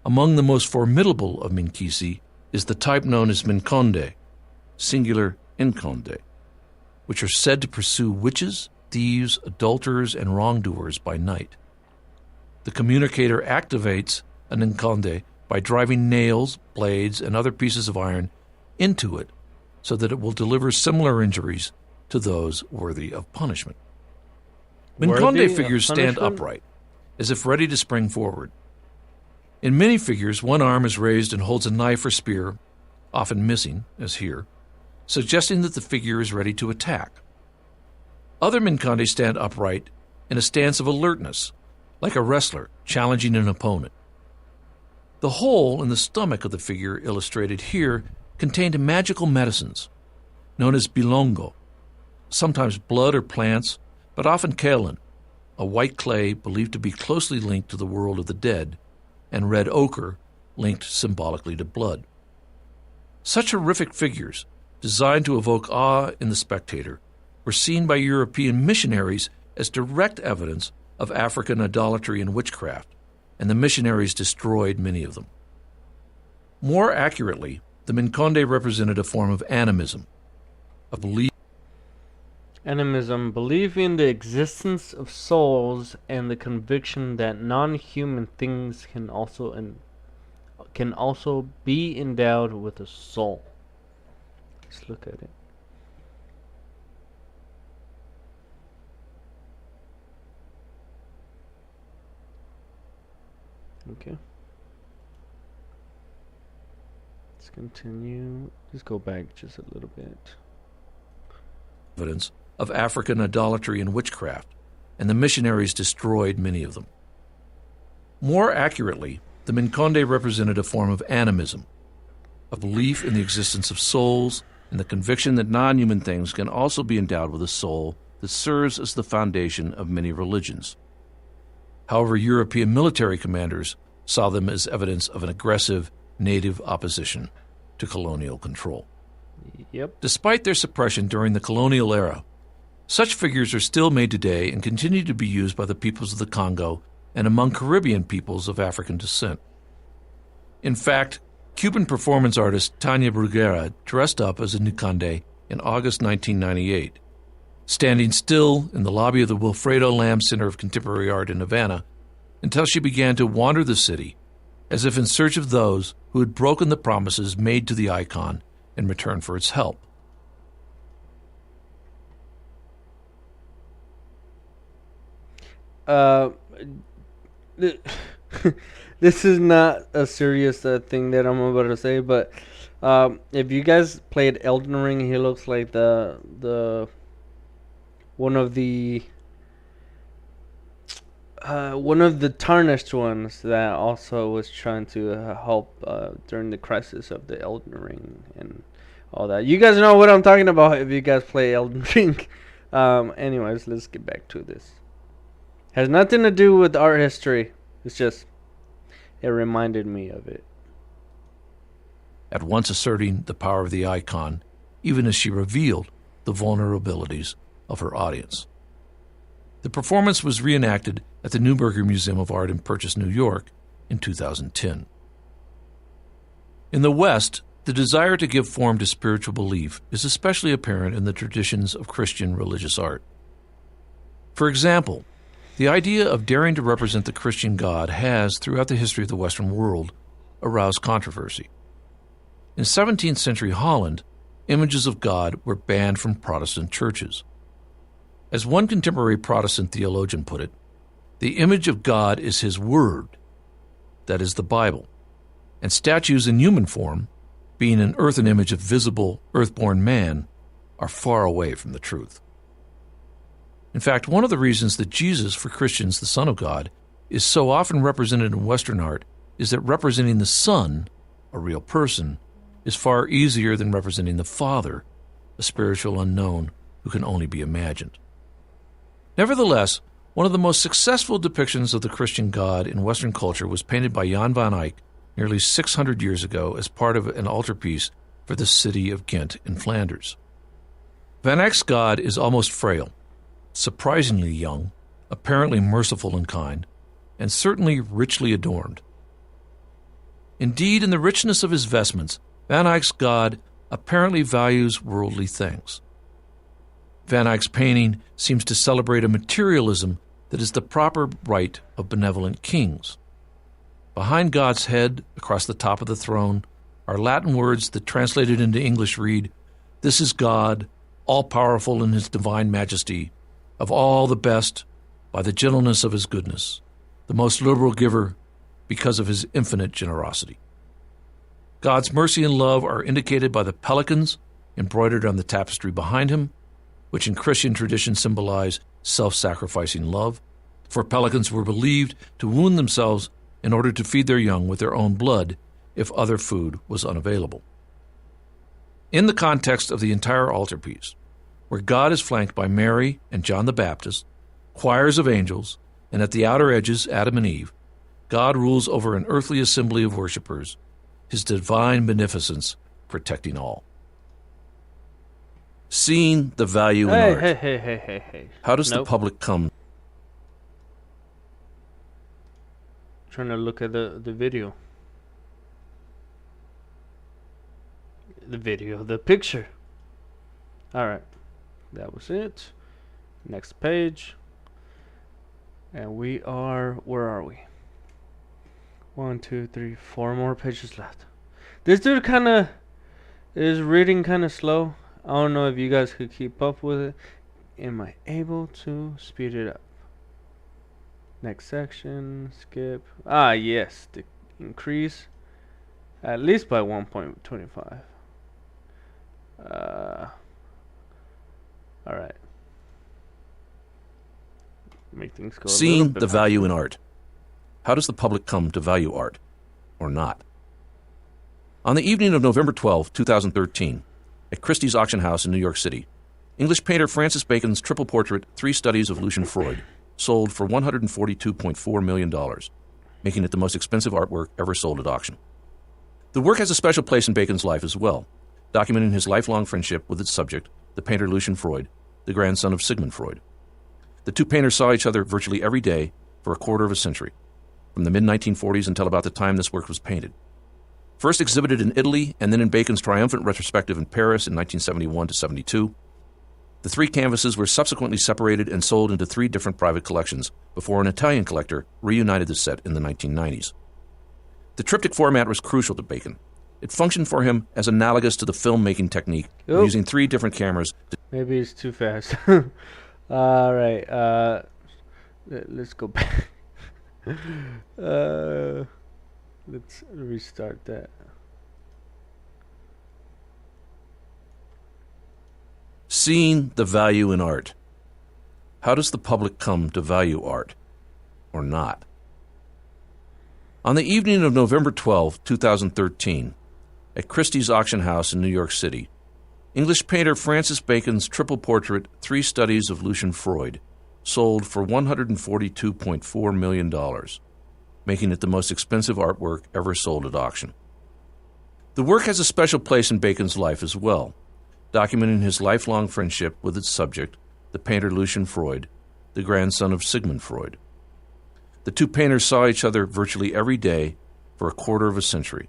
Among the most formidable of Minkisi is the type known as Minkonde, singular Inkonde, which are said to pursue witches, thieves, adulterers, and wrongdoers by night. The communicator activates an Inkonde by driving nails, blades, and other pieces of iron into it so that it will deliver similar injuries to those worthy of punishment. Minkonde figures stand upright, as if ready to spring forward. In many figures, one arm is raised and holds a knife or spear, often missing, as here, suggesting that the figure is ready to attack. Other Minkonde stand upright in a stance of alertness, like a wrestler challenging an opponent. The hole in the stomach of the figure illustrated here contained magical medicines, known as bilongo, sometimes blood or plants, but often kaolin, a white clay believed to be closely linked to the world of the dead, and red ochre, linked symbolically to blood. Such horrific figures, designed to evoke awe in the spectator, were seen by European missionaries as direct evidence of African idolatry and witchcraft, and the missionaries destroyed many of them. More accurately, the Minkonde represented a form of animism, a belief. Animism, belief in the existence of souls and the conviction that non-human things can also be endowed with a soul. Let's look at it. Okay. Let's continue. Let's go back just a little bit. Evidence of African idolatry and witchcraft, and the missionaries destroyed many of them. More accurately, the Minkonde represented a form of animism, a belief in the existence of souls and the conviction that non-human things can also be endowed with a soul that serves as the foundation of many religions. However, European military commanders saw them as evidence of an aggressive native opposition to colonial control. Yep. Despite their suppression during the colonial era, such figures are still made today and continue to be used by the peoples of the Congo and among Caribbean peoples of African descent. In fact, Cuban performance artist Tania Bruguera dressed up as a Minkonde in August 1998, standing still in the lobby of the Wilfredo Lamb Center of Contemporary Art in Havana until she began to wander the city as if in search of those who had broken the promises made to the icon in return for its help. This is not a serious thing that I'm about to say, but if you guys played Elden Ring, he looks like the one of the tarnished ones that also was trying to help during the crisis of the Elden Ring and all that. You guys know what I'm talking about if you guys play Elden Ring. Anyways, let's get back to this. Has nothing to do with art history. It's just, it reminded me of it. At once asserting the power of the icon, even as she revealed the vulnerabilities of her audience. The performance was reenacted at the Neuberger Museum of Art in Purchase, New York, in 2010. In the West, the desire to give form to spiritual belief is especially apparent in the traditions of Christian religious art. For example, the idea of daring to represent the Christian God has, throughout the history of the Western world, aroused controversy. In 17th century Holland, images of God were banned from Protestant churches. As one contemporary Protestant theologian put it, the image of God is His Word, that is the Bible, and statues in human form, being an earthen image of visible, earthborn man, are far away from the truth. In fact, one of the reasons that Jesus, for Christians, the Son of God, is so often represented in Western art is that representing the Son, a real person, is far easier than representing the Father, a spiritual unknown who can only be imagined. Nevertheless, one of the most successful depictions of the Christian God in Western culture was painted by Jan van Eyck nearly 600 years ago as part of an altarpiece for the city of Ghent in Flanders. Van Eyck's God is almost frail, surprisingly young, apparently merciful and kind, and certainly richly adorned. Indeed, in the richness of his vestments, Van Eyck's God apparently values worldly things. Van Eyck's painting seems to celebrate a materialism that is the proper right of benevolent kings. Behind God's head, across the top of the throne, are Latin words that translated into English read, "This is God, all-powerful in His divine majesty, of all the best, by the gentleness of His goodness, the most liberal giver, because of His infinite generosity." God's mercy and love are indicated by the pelicans embroidered on the tapestry behind Him, which in Christian tradition symbolize self-sacrificing love, for pelicans were believed to wound themselves in order to feed their young with their own blood if other food was unavailable. In the context of the entire altarpiece, where God is flanked by Mary and John the Baptist, choirs of angels, and at the outer edges Adam and Eve, God rules over an earthly assembly of worshipers, His divine beneficence protecting all. Seeing the value in art. Hey. How does the public come? Trying to look at the video. The picture. Alright. That was it. Next page. And we are, where are we? 1, 2, 3, 4 more pages left. This dude kind of is reading kind of slow. I don't know if you guys could keep up with it. Am I able to speed it up? Next section, skip. Yes, the increase at least by 1.25. All right. Make things go. Seeing the value in art. How does the public come to value art, or not? On the evening of November 12, 2013, at Christie's Auction House in New York City, English painter Francis Bacon's triple portrait, 3 Studies of Lucian Freud, sold for $142.4 million, making it the most expensive artwork ever sold at auction. The work has a special place in Bacon's life as well, documenting his lifelong friendship with its subject, the painter Lucian Freud, the grandson of Sigmund Freud. The two painters saw each other virtually every day for a quarter of a century, from the mid-1940s until about the time this work was painted. First exhibited in Italy and then in Bacon's triumphant retrospective in Paris in 1971 to 72, the 3 canvases were subsequently separated and sold into 3 different private collections before an Italian collector reunited the set in the 1990s. The triptych format was crucial to Bacon. It functioned for him as analogous to the filmmaking technique, using 3 different cameras. Maybe it's too fast. All right, let's go back. Let's restart that. Seeing the value in art. How does the public come to value art, or not? On the evening of November 12, 2013, at Christie's Auction House in New York City, English painter Francis Bacon's triple portrait, 3 Studies of Lucian Freud, sold for $142.4 million, making it the most expensive artwork ever sold at auction. The work has a special place in Bacon's life as well, documenting his lifelong friendship with its subject, the painter Lucian Freud, the grandson of Sigmund Freud. The two painters saw each other virtually every day for a quarter of a century,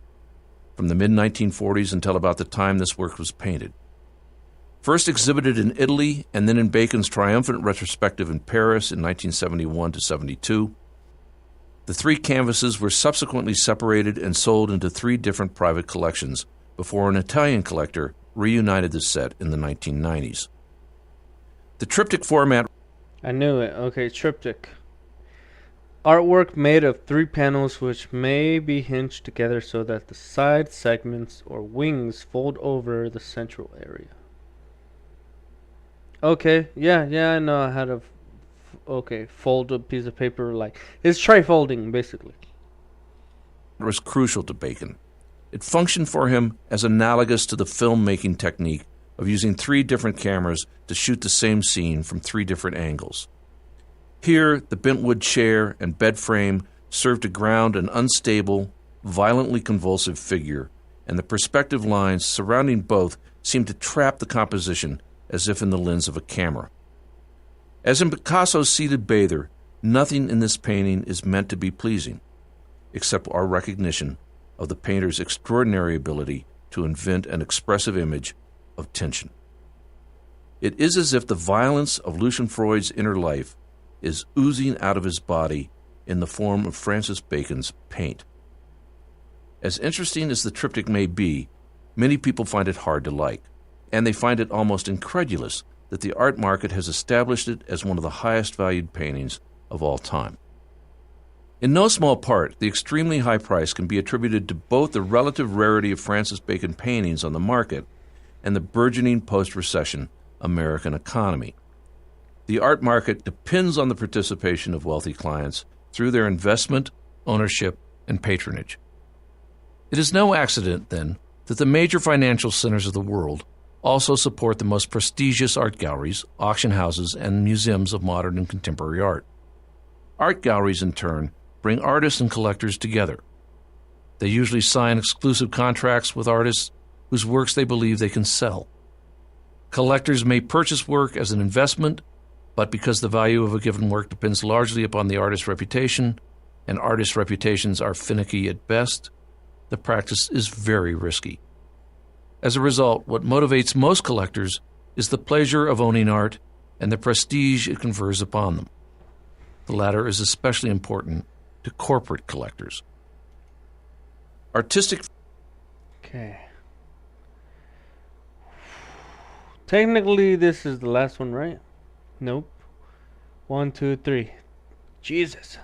from the mid-1940s until about the time this work was painted. First exhibited in Italy and then in Bacon's triumphant retrospective in Paris in 1971 to 72, The 3 canvases were subsequently separated and sold into 3 different private collections before an Italian collector reunited the set in the 1990s. The triptych format... I knew it. Okay, triptych. Artwork made of 3 panels which may be hinged together so that the side segments or wings fold over the central area. Okay, yeah, I know how to fold a piece of paper like... It's tri-folding, basically. It was crucial to Bacon. It functioned for him as analogous to the filmmaking technique of using 3 different cameras to shoot the same scene from 3 different angles. Here, the bentwood chair and bed frame served to ground an unstable, violently convulsive figure, and the perspective lines surrounding both seemed to trap the composition as if in the lens of a camera. As in Picasso's Seated Bather, nothing in this painting is meant to be pleasing, except our recognition of the painter's extraordinary ability to invent an expressive image of tension. It is as if the violence of Lucian Freud's inner life is oozing out of his body in the form of Francis Bacon's paint. As interesting as the triptych may be, many people find it hard to like, and they find it almost incredulous that the art market has established it as one of the highest valued paintings of all time. In no small part, the extremely high price can be attributed to both the relative rarity of Francis Bacon paintings on the market and the burgeoning post-recession American economy. The art market depends on the participation of wealthy clients through their investment, ownership, and patronage. It is no accident, then, that the major financial centers of the world also support the most prestigious art galleries, auction houses, and museums of modern and contemporary art. Art galleries, in turn, bring artists and collectors together. They usually sign exclusive contracts with artists whose works they believe they can sell. Collectors may purchase work as an investment, but because the value of a given work depends largely upon the artist's reputation, and artists' reputations are finicky at best, the practice is very risky. As a result, what motivates most collectors is the pleasure of owning art and the prestige it confers upon them. The latter is especially important to corporate collectors. Artistic... Okay. Technically, this is the last one, right? Nope. 1, 2, 3. Jesus.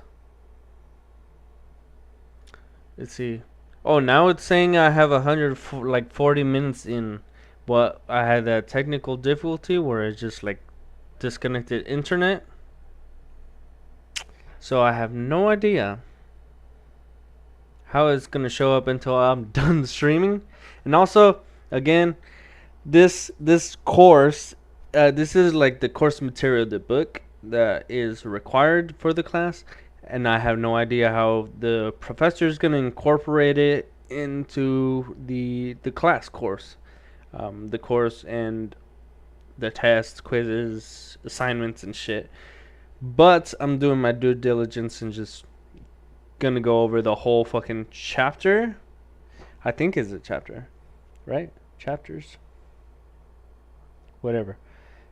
Let's see. Oh, now it's saying I have 40 minutes in. But I had that technical difficulty where it just like disconnected internet. So I have no idea how it's gonna show up until I'm done streaming. And also, again, this course, this is like the course material, the book that is required for the class, and I have no idea how the professor is gonna incorporate it into the class course, the course and the tests, quizzes, assignments, and shit. But I'm doing my due diligence and just gonna go over the whole fucking chapter. I think it's a chapter, right? Chapters, whatever,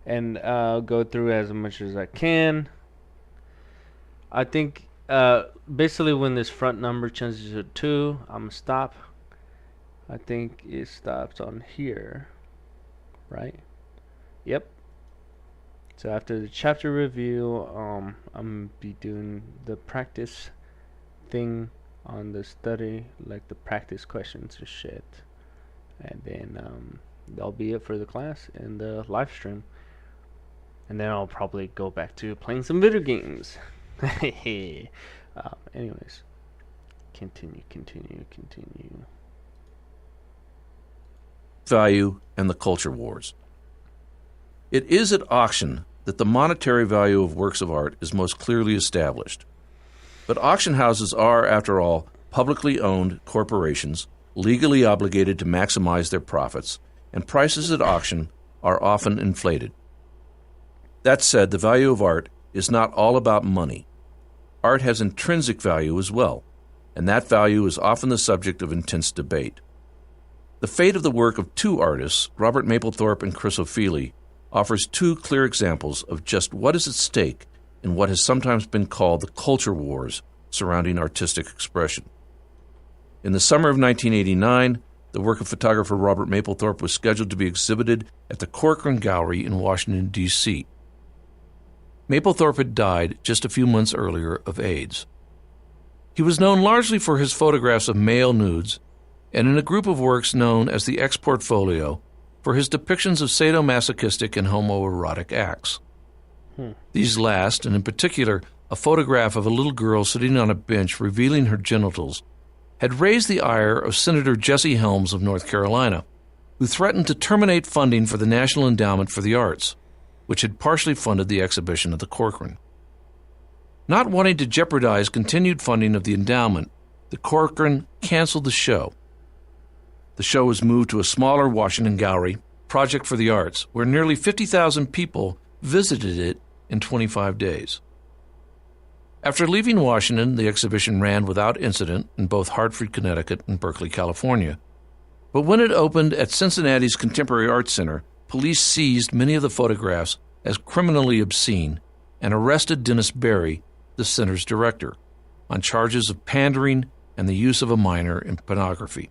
and I'll go through as much as I can. I think basically when this front number changes to 2, I'm gonna stop. I think it stops on here, right? Yep. So after the chapter review, I'm gonna be doing the practice thing on the study, like the practice questions and shit, and then that'll be it for the class and the live stream, and then I'll probably go back to playing some video games. Anyways, continue. Value and the culture wars. It is at auction that the monetary value of works of art is most clearly established. But auction houses are, after all, publicly owned corporations, legally obligated to maximize their profits, and prices at auction are often inflated. That said, the value of art is not all about money. Art has intrinsic value as well, and that value is often the subject of intense debate. The fate of the work of 2 artists, Robert Maplethorpe and Chrisopheli, offers 2 clear examples of just what is at stake in what has sometimes been called the culture wars surrounding artistic expression. In the summer of 1989, the work of photographer Robert Maplethorpe was scheduled to be exhibited at the Corcoran Gallery in Washington, D.C. Maplethorpe had died just a few months earlier of AIDS. He was known largely for his photographs of male nudes, and in a group of works known as the X-Portfolio, for his depictions of sadomasochistic and homoerotic acts. These last, and in particular a photograph of a little girl sitting on a bench revealing her genitals, had raised the ire of Senator Jesse Helms of North Carolina, who threatened to terminate funding for the National Endowment for the Arts, which had partially funded the exhibition at the Corcoran. Not wanting to jeopardize continued funding of the endowment, the Corcoran canceled the show. The show was moved to a smaller Washington gallery, Project for the Arts, where nearly 50,000 people visited it in 25 days. After leaving Washington, the exhibition ran without incident in both Hartford, Connecticut, and Berkeley, California. But when it opened at Cincinnati's Contemporary Arts Center, police seized many of the photographs as criminally obscene and arrested Dennis Berry, the center's director, on charges of pandering and the use of a minor in pornography.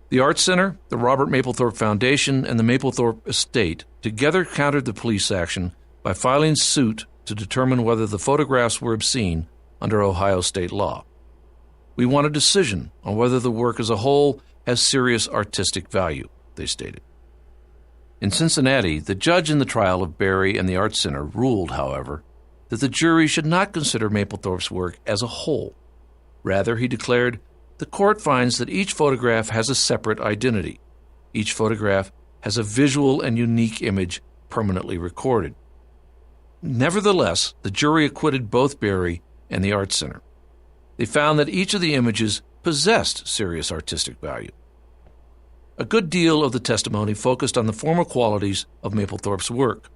The Arts Center, the Robert Maplethorpe Foundation, and the Maplethorpe Estate together countered the police action by filing suit to determine whether the photographs were obscene under Ohio state law. We want a decision on whether the work as a whole has serious artistic value, they stated. In Cincinnati, the judge in the trial of Berry and the Arts Center ruled, however, that the jury should not consider Maplethorpe's work as a whole. Rather, he declared, the court finds that each photograph has a separate identity. Each photograph has a visual and unique image permanently recorded. Nevertheless, the jury acquitted both Berry and the Arts Center. They found that each of the images possessed serious artistic value. A good deal of the testimony focused on the formal qualities of Maplethorpe's work.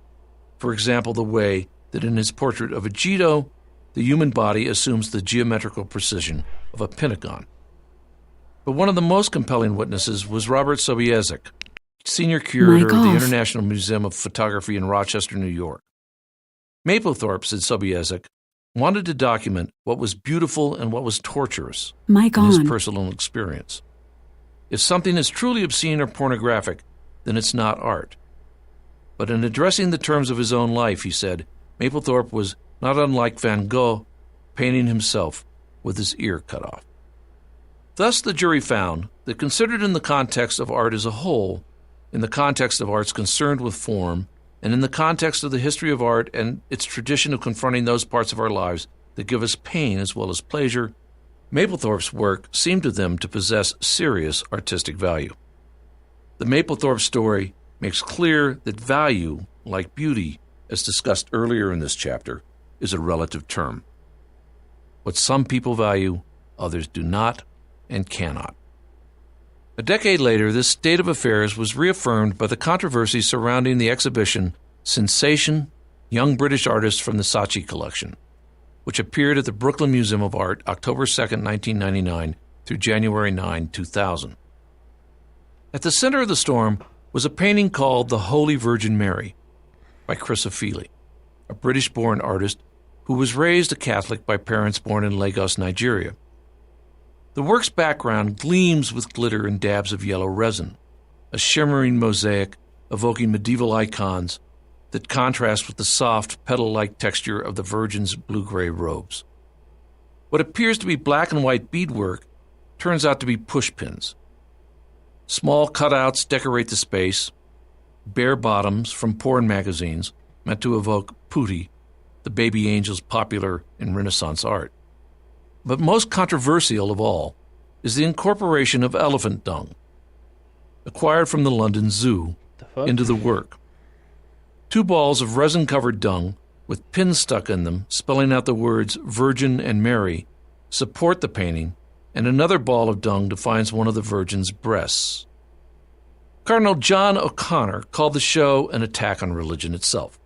For example, the way that in his portrait of Egidio, the human body assumes the geometrical precision of a pentagon. But one of the most compelling witnesses was Robert Sobieski, senior curator of the International Museum of Photography in Rochester, New York. Maplethorpe, said Sobieski, wanted to document what was beautiful and what was torturous in his personal experience. If something is truly obscene or pornographic, then it's not art. But in addressing the terms of his own life, he said, Maplethorpe was not unlike Van Gogh, painting himself with his ear cut off. Thus, the jury found that considered in the context of art as a whole, in the context of arts concerned with form, and in the context of the history of art and its tradition of confronting those parts of our lives that give us pain as well as pleasure, Maplethorpe's work seemed to them to possess serious artistic value. The Maplethorpe story makes clear that value, like beauty, as discussed earlier in this chapter, is a relative term. What some people value, others do not and cannot. A decade later, this state of affairs was reaffirmed by the controversy surrounding the exhibition Sensation, Young British Artists from the Saatchi Collection, which appeared at the Brooklyn Museum of Art October 2, 1999 through January 9, 2000. At the center of the storm was a painting called The Holy Virgin Mary by Chrisopheli, a British-born artist who was raised a Catholic by parents born in Lagos, Nigeria. The work's background gleams with glitter and dabs of yellow resin, a shimmering mosaic evoking medieval icons that contrast with the soft, petal-like texture of the Virgin's blue-gray robes. What appears to be black and white beadwork turns out to be pushpins. Small cutouts decorate the space, bare bottoms from porn magazines meant to evoke putti, the baby angels popular in Renaissance art. But most controversial of all is the incorporation of elephant dung, acquired from the London Zoo, into the work. 2 balls of resin-covered dung with pins stuck in them spelling out the words Virgin and Mary support the painting, and another ball of dung defines one of the Virgin's breasts. Cardinal John O'Connor called the show an attack on religion itself.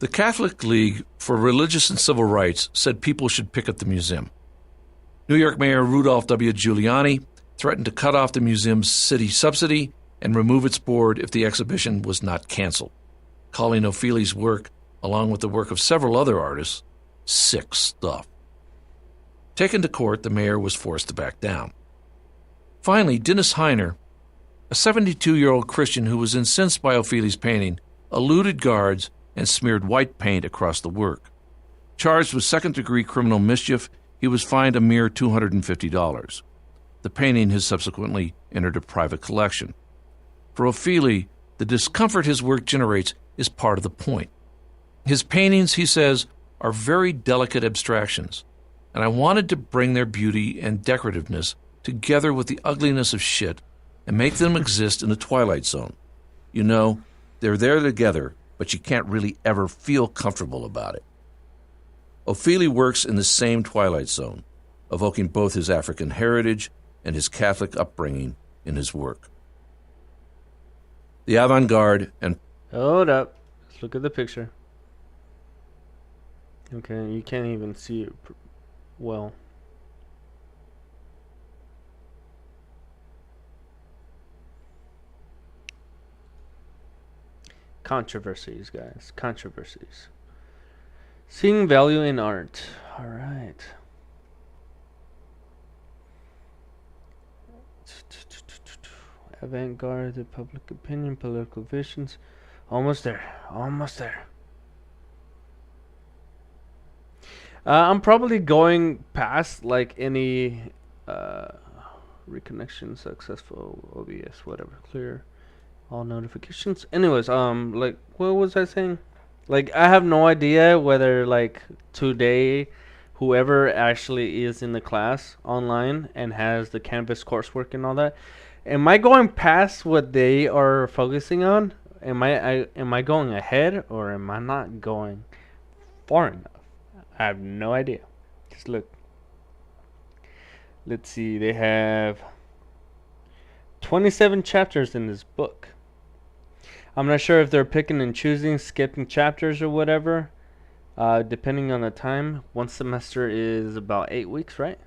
The Catholic League for Religious and Civil Rights said people should picket the museum. New York Mayor Rudolph W. Giuliani threatened to cut off the museum's city subsidy and remove its board if the exhibition was not canceled, calling O'Feely's work, along with the work of several other artists, sick stuff. Taken to court, the mayor was forced to back down. Finally, Dennis Heiner, a 72-year-old Christian who was incensed by Ophelie's painting, eluded guards and smeared white paint across the work. Charged with second-degree criminal mischief, he was fined a mere $250. The painting has subsequently entered a private collection. For Ophelie, the discomfort his work generates is part of the point. His paintings, he says, are very delicate abstractions, and I wanted to bring their beauty and decorativeness together with the ugliness of shit and make them exist in a twilight zone. You know, they're there together, but you can't really ever feel comfortable about it. Ophelie works in the same twilight zone, evoking both his African heritage and his Catholic upbringing in his work. The avant-garde and... Hold up. Let's look at the picture. Okay, you can't even see it well. Controversies, guys. Controversies. Seeing value in art. Alright. Avant-garde, the public opinion, political visions. Almost there. Almost there. I'm probably going past like any reconnection, successful, OBS, whatever, clear all notifications. Anyways, like, what was I saying? Like, I have no idea whether, like, today, whoever actually is in the class online and has the Canvas coursework and all that, am I going past what they are focusing on? Am I going ahead, or am I not going far enough? I have no idea. Just look. Let's see. They have 27 chapters in this book. I'm not sure if they're picking and choosing, skipping chapters or whatever, depending on the time. One semester is about 8 weeks, right?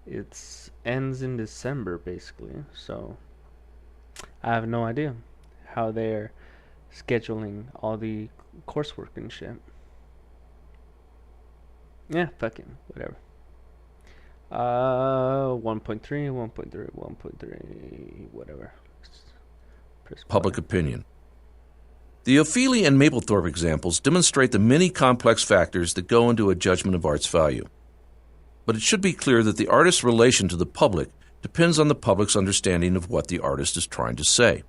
It ends in December, basically. So I have no idea how they're scheduling all the coursework and shit. Yeah, fucking whatever. 1.3, 1.3, 1.3, whatever. Public opinion. The Ophelie and Maplethorpe examples demonstrate the many complex factors that go into a judgment of art's value. But it should be clear that the artist's relation to the public depends on the public's understanding of what the artist is trying to say.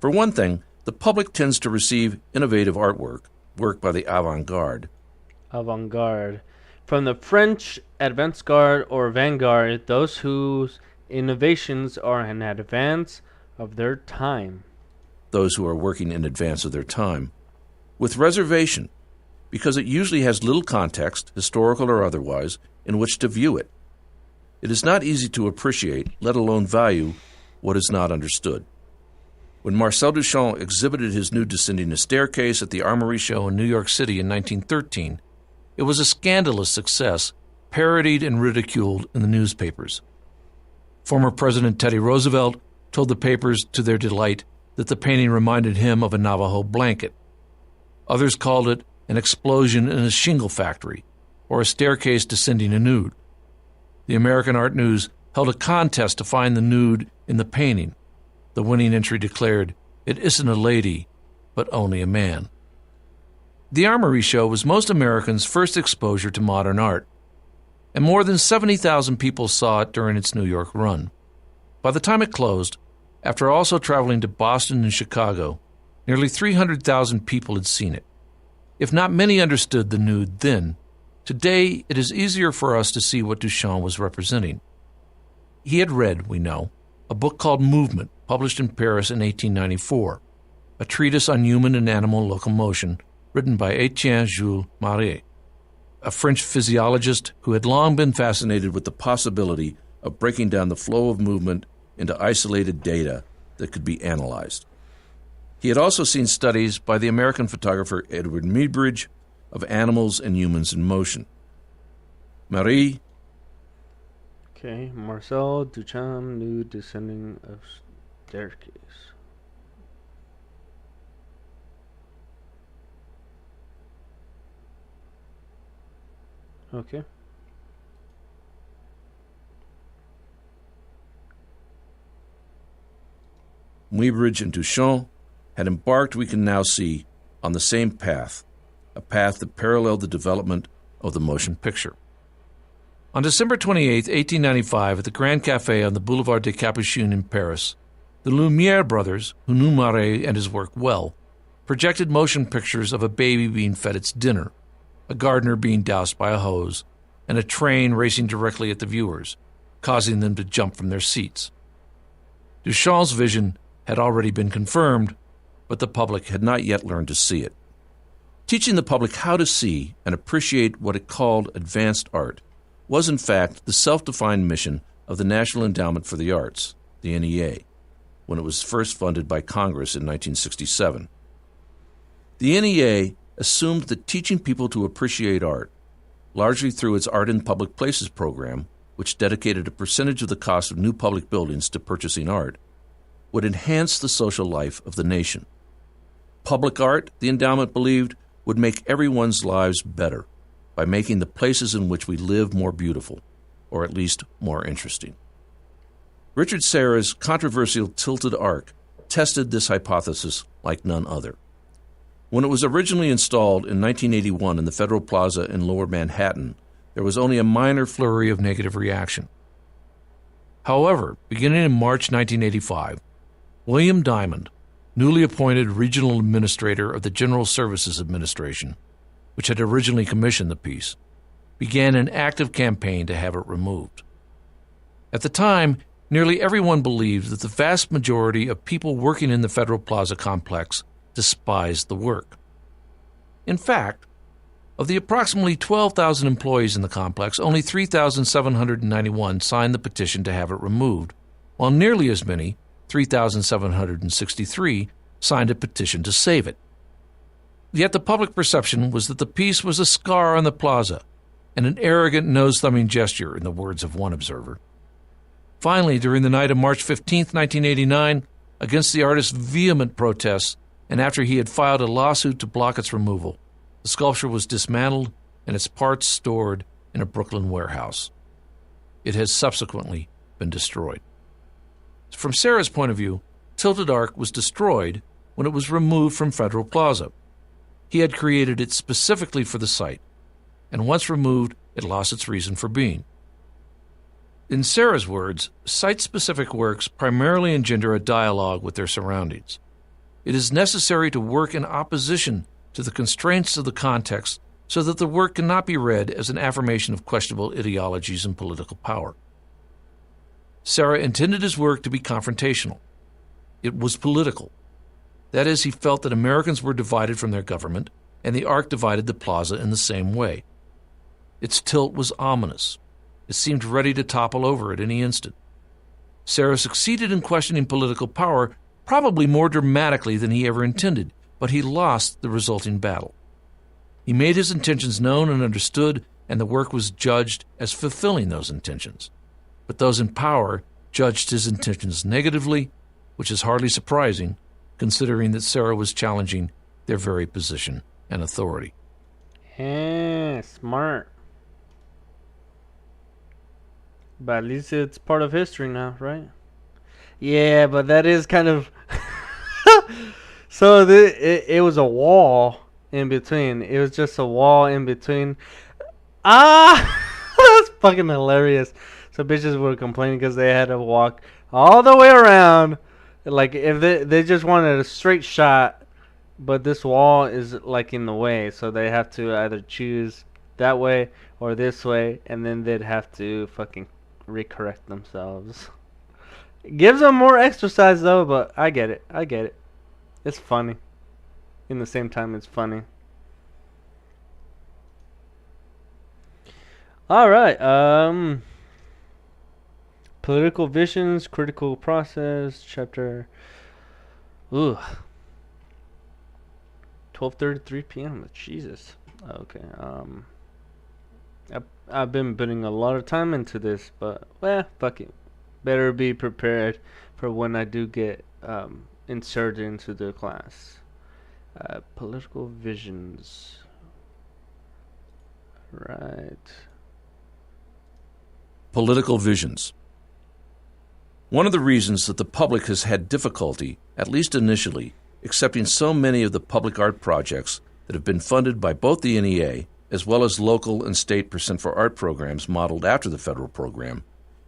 For one thing, the public tends to receive innovative artwork, work by the avant-garde. Avant-garde. From the French avant-garde or vanguard, those whose innovations are in advance of their time. Those who are working in advance of their time. With reservation, because it usually has little context, historical or otherwise, in which to view it. It is not easy to appreciate, let alone value, what is not understood. When Marcel Duchamp exhibited his nude descending a staircase at the Armory Show in New York City in 1913, it was a scandalous success, parodied and ridiculed in the newspapers. Former President Teddy Roosevelt told the papers, to their delight, that the painting reminded him of a Navajo blanket. Others called it an explosion in a shingle factory, or a staircase descending a nude. The American Art News held a contest to find the nude in the painting. The winning entry declared, "It isn't a lady, but only a man." The Armory Show was most Americans' first exposure to modern art, and more than 70,000 people saw it during its New York run. By the time it closed, after also traveling to Boston and Chicago, nearly 300,000 people had seen it. If not many understood the nude then, today it is easier for us to see what Duchamp was representing. He had read, we know, a book called Movement, published in Paris in 1894, a treatise on human and animal locomotion written by Etienne Jules Marais, a French physiologist who had long been fascinated with the possibility of breaking down the flow of movement into isolated data that could be analyzed. He had also seen studies by the American photographer Edward Muybridge of animals and humans in motion. Marie. Okay, Marcel Duchamp, nude descending of staircase. Okay. Muybridge, and Duchamp had embarked, we can now see, on the same path, a path that paralleled the development of the motion picture. On December 28, 1895, at the Grand Café on the Boulevard des Capucines in Paris, the Lumière brothers, who knew Marais and his work well, projected motion pictures of a baby being fed its dinner, a gardener being doused by a hose, and a train racing directly at the viewers, causing them to jump from their seats. Duchamp's vision had already been confirmed, but the public had not yet learned to see it. Teaching the public how to see and appreciate what it called advanced art was, in fact, the self-defined mission of the National Endowment for the Arts, the NEA, when it was first funded by Congress in 1967. The NEA assumed that teaching people to appreciate art, largely through its Art in Public Places program, which dedicated a percentage of the cost of new public buildings to purchasing art, would enhance the social life of the nation. Public art, the endowment believed, would make everyone's lives better by making the places in which we live more beautiful, or at least more interesting. Richard Serra's controversial tilted arc tested this hypothesis like none other. When it was originally installed in 1981 in the Federal Plaza in Lower Manhattan, there was only a minor flurry of negative reaction. However, beginning in March 1985, William Diamond, newly appointed regional administrator of the General Services Administration, which had originally commissioned the piece, began an active campaign to have it removed. At the time, nearly everyone believed that the vast majority of people working in the Federal Plaza complex despised the work. In fact, of the approximately 12,000 employees in the complex, only 3,791 signed the petition to have it removed, while nearly as many, 3,763, signed a petition to save it. Yet the public perception was that the piece was a scar on the plaza and an arrogant nose-thumbing gesture, in the words of one observer. Finally, during the night of March 15, 1989, against the artist's vehement protests, and after he had filed a lawsuit to block its removal, the sculpture was dismantled and its parts stored in a Brooklyn warehouse. It has subsequently been destroyed. From Serra's point of view, Tilted Arc was destroyed when it was removed from Federal Plaza. He had created it specifically for the site, and once removed, it lost its reason for being. In Serra's words, site-specific works primarily engender a dialogue with their surroundings. It is necessary to work in opposition to the constraints of the context so that the work cannot be read as an affirmation of questionable ideologies and political power. Serra intended his work to be confrontational. It was political. That is, he felt that Americans were divided from their government, and the arc divided the plaza in the same way. Its tilt was ominous. It seemed ready to topple over at any instant. Serra succeeded in questioning political power probably more dramatically than he ever intended, but he lost the resulting battle. He made his intentions known and understood, and the work was judged as fulfilling those intentions. But those in power judged his intentions negatively, which is hardly surprising, considering that Serra was challenging their very position and authority. Yeah, smart. But at least it's part of history now, right? Yeah, but that is kind of... So it was a wall in between. It was just a wall in between. That's fucking hilarious. So bitches were complaining because they had to walk all the way around. Like, if they just wanted a straight shot, but this wall is like in the way, so they have to either choose that way or this way, and then they'd have to fucking recorrect themselves. It gives them more exercise though, but I get it. It's funny. In the same time, it's funny. All right. Political visions, critical process, chapter. 12:33 p.m. Jesus. Okay. I've been putting a lot of time into this, but fuck it. Better be prepared for when I do get inserted into the class. Political visions. Right. Political visions. One of the reasons that the public has had difficulty, at least initially, accepting so many of the public art projects that have been funded by both the NEA as well as local and state Percent for Art programs modeled after the federal program,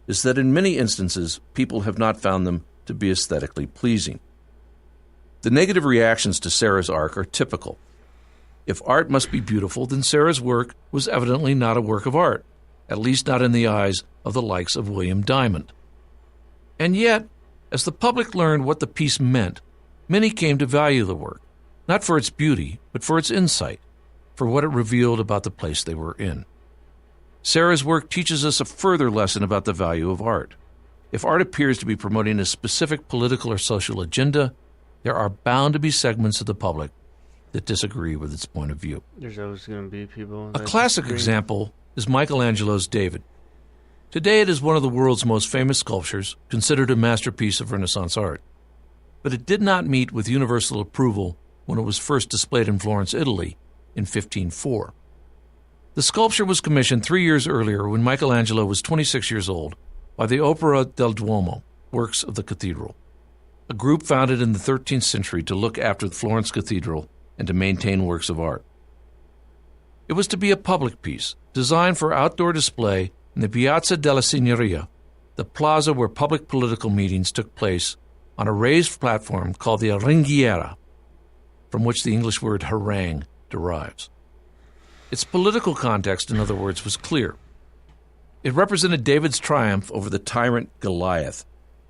is that in many instances people have not found them to be aesthetically pleasing. The negative reactions to Sarah's arc are typical. If art must be beautiful, then Sarah's work was evidently not a work of art, at least not in the eyes of the likes of William Diamond. And yet, as the public learned what the piece meant, many came to value the work, not for its beauty, but for its insight, for what it revealed about the place they were in. Sarah's work teaches us a further lesson about the value of art. If art appears to be promoting a specific political or social agenda, there are bound to be segments of the public that disagree with its point of view. There's always going to be people. A classic example is Michelangelo's David. Today it is one of the world's most famous sculptures, considered a masterpiece of Renaissance art. But it did not meet with universal approval when it was first displayed in Florence, Italy, in 1504. The sculpture was commissioned 3 years earlier when Michelangelo was 26 years old by the Opera del Duomo, Works of the Cathedral, a group founded in the 13th century to look after the Florence Cathedral and to maintain works of art. It was to be a public piece, designed for outdoor display in the Piazza della Signoria, the plaza where public political meetings took place on a raised platform called the Ringhiera, from which the English word harangue derives. Its political context, in other words, was clear. It represented David's triumph over the tyrant Goliath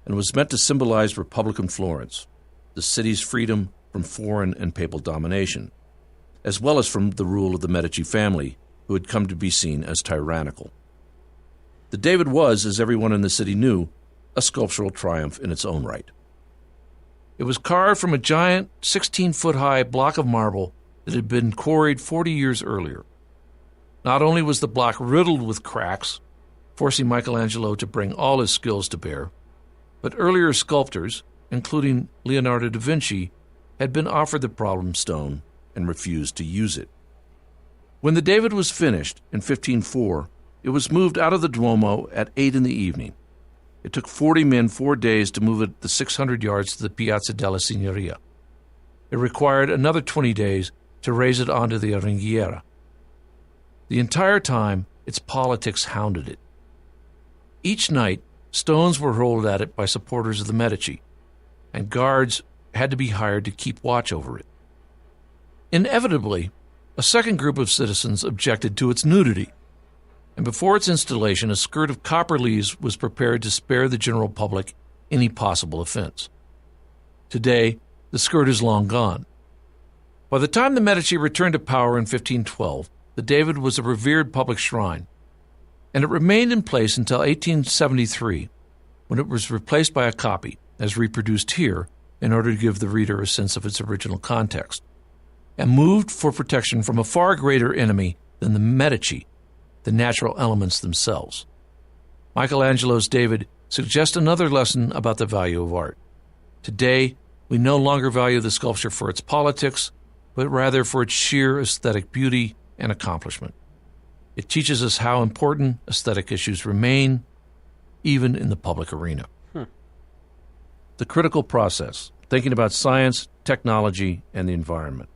and was meant to symbolize Republican Florence, the city's freedom from foreign and papal domination, as well as from the rule of the Medici family, who had come to be seen as tyrannical. The David was, as everyone in the city knew, a sculptural triumph in its own right. It was carved from a giant 16-foot-high block of marble that had been quarried 40 years earlier. Not only was the block riddled with cracks, forcing Michelangelo to bring all his skills to bear, but earlier sculptors, including Leonardo da Vinci, had been offered the problem stone and refused to use it. When the David was finished in 1504, it was moved out of the Duomo at 8 in the evening. It took 40 men 4 days to move it the 600 yards to the Piazza della Signoria. It required another 20 days to raise it onto the Ringhiera. The entire time, its politics hounded it. Each night, stones were hurled at it by supporters of the Medici, and guards had to be hired to keep watch over it. Inevitably, a second group of citizens objected to its nudity, and before its installation, a skirt of copper leaves was prepared to spare the general public any possible offense. Today, the skirt is long gone. By the time the Medici returned to power in 1512, the David was a revered public shrine, and it remained in place until 1873, when it was replaced by a copy, as reproduced here, in order to give the reader a sense of its original context, and moved for protection from a far greater enemy than the Medici, the natural elements themselves. Michelangelo's David suggests another lesson about the value of art. Today, we no longer value the sculpture for its politics, but rather for its sheer aesthetic beauty and accomplishment. It teaches us how important aesthetic issues remain, even in the public arena. The critical process, thinking about science, technology, and the environment.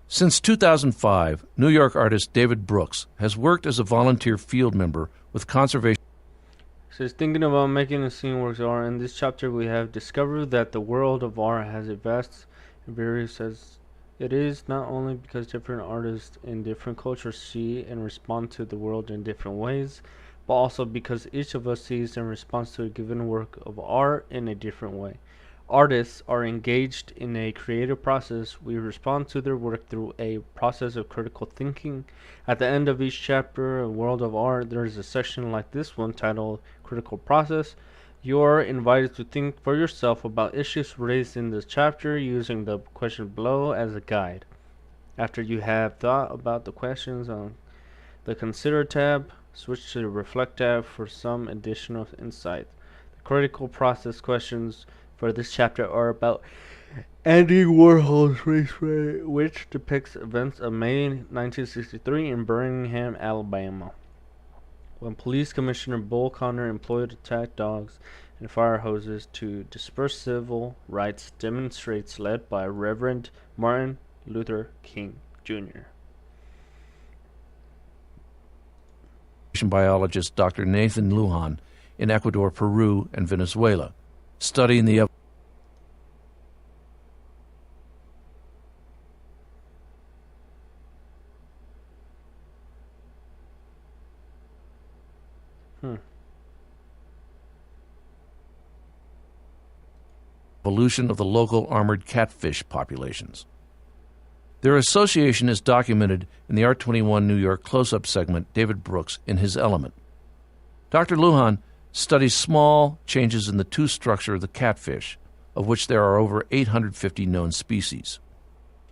Since 2005, New York artist David Brooks has worked as a volunteer field member with conservation. So he's thinking about making a scene works of art. In this chapter, we have discovered that the world of art has a vast and various as it is, not only because different artists in different cultures see and respond to the world in different ways, but also because each of us sees and responds to a given work of art in a different way. Artists are engaged in a creative process. We respond to their work through a process of critical thinking. At the end of each chapter, A World of Art, there is a section like this one titled Critical Process. You are invited to think for yourself about issues raised in this chapter using the question below as a guide. After you have thought about the questions on the Consider tab, switch to the Reflect tab for some additional insight. The critical process questions for this chapter are about Andy Warhol's Race Ray, which depicts events of May 1963 in Birmingham, Alabama. when Police Commissioner Bull Connor employed attack dogs and fire hoses to disperse civil rights demonstrations led by Reverend Martin Luther King Jr. Biologist Dr. Nathan Lujan in Ecuador, Peru, and Venezuela, studying the evolution of the local armored catfish populations. Their association is documented in the Art 21 New York close-up segment David Brooks in His Element. Dr. Lujan studies small changes in the tooth structure of the catfish, of which there are over 850 known species.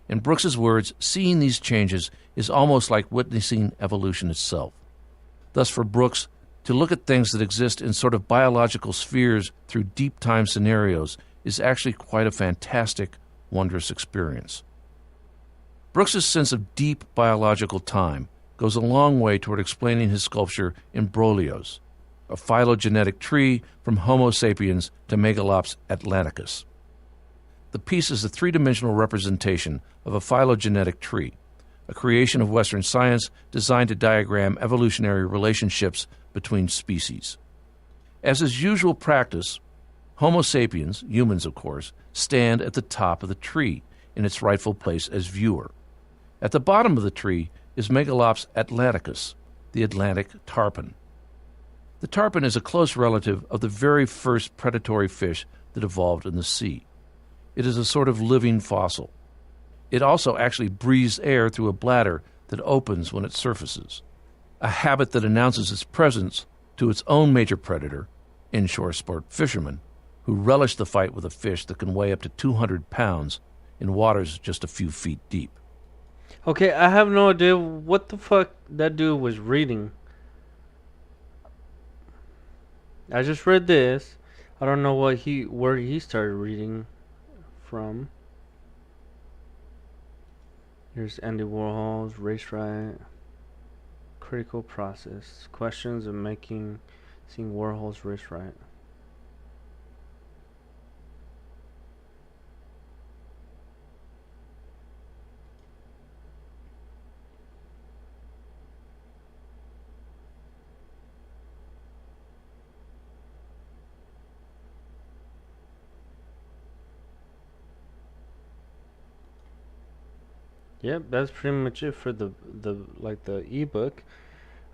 In Brooks's words, seeing these changes is almost like witnessing evolution itself. Thus, for Brooks, to look at things that exist in sort of biological spheres through deep time scenarios is actually quite a fantastic, wondrous experience. Brooks's sense of deep biological time goes a long way toward explaining his sculpture Embryos, a phylogenetic tree from Homo sapiens to Megalops atlanticus. The piece is a three-dimensional representation of a phylogenetic tree, a creation of Western science designed to diagram evolutionary relationships between species. As is usual practice, Homo sapiens, humans of course, stand at the top of the tree in its rightful place as viewer. At the bottom of the tree is Megalops atlanticus, the Atlantic tarpon. The tarpon is a close relative of the very first predatory fish that evolved in the sea. It is a sort of living fossil. It also actually breathes air through a bladder that opens when it surfaces, a habit that announces its presence to its own major predator, inshore sport fishermen, who relish the fight with a fish that can weigh up to 200 pounds in waters just a few feet deep. Okay, I have no idea what the fuck that dude was reading. I just read this. I don't know where he started reading from. Here's Andy Warhol's Race Riot. Critical process. Questions of seeing Warhol's Race Riot. Yep, that's pretty much it for the ebook.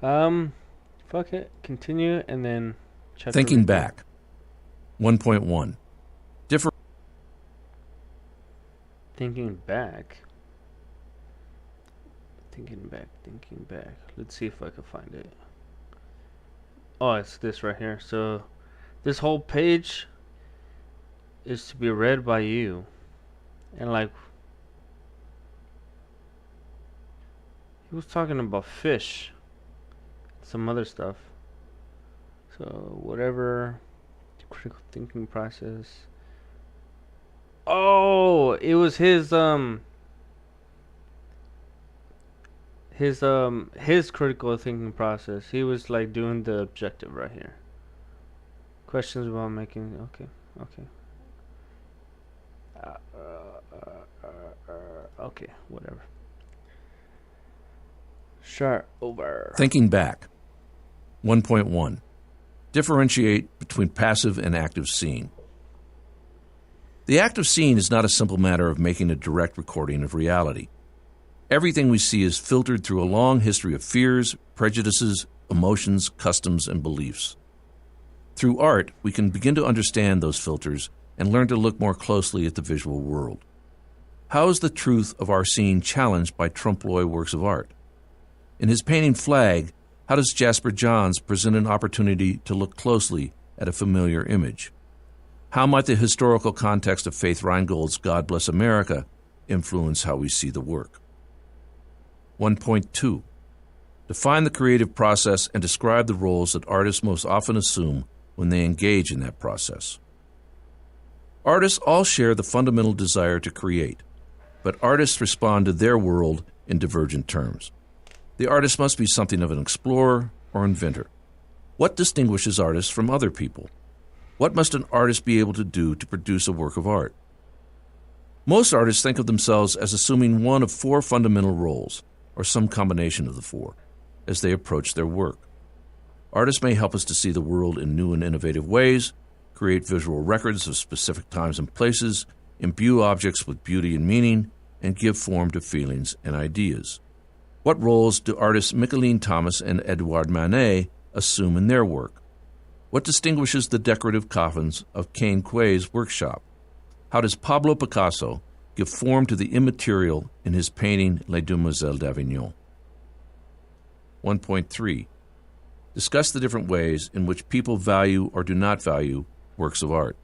Fuck it, continue and then chapter Thinking review. back. 1.1. Thinking back. Thinking back. Let's see if I can find it. Oh, it's this right here. So, this whole page is to be read by you. And like, he was talking about fish, some other stuff. So whatever, critical thinking process. Oh, it was his critical thinking process. He was like doing the objective right here. Questions about making. Okay. Okay, whatever. Start over. Thinking back. 1.1. Differentiate between passive and active seeing. The act of seeing is not a simple matter of making a direct recording of reality. Everything we see is filtered through a long history of fears, prejudices, emotions, customs, and beliefs. Through art, we can begin to understand those filters and learn to look more closely at the visual world. How is the truth of our seeing challenged by trompe l'oeil works of art? In his painting Flag, how does Jasper Johns present an opportunity to look closely at a familiar image? How might the historical context of Faith Reingold's God Bless America influence how we see the work? 1.2. Define the creative process and describe the roles that artists most often assume when they engage in that process. Artists all share the fundamental desire to create, but artists respond to their world in divergent terms. The artist must be something of an explorer or inventor. What distinguishes artists from other people? What must an artist be able to do to produce a work of art? Most artists think of themselves as assuming one of 4 fundamental roles, or some combination of the 4, as they approach their work. Artists may help us to see the world in new and innovative ways, create visual records of specific times and places, imbue objects with beauty and meaning, and give form to feelings and ideas. What roles do artists Micheline Thomas and Edouard Manet assume in their work? What distinguishes the decorative coffins of Cain Quay's workshop? How does Pablo Picasso give form to the immaterial in his painting Les Demoiselles d'Avignon? 1.3. Discuss the different ways in which people value or do not value works of art.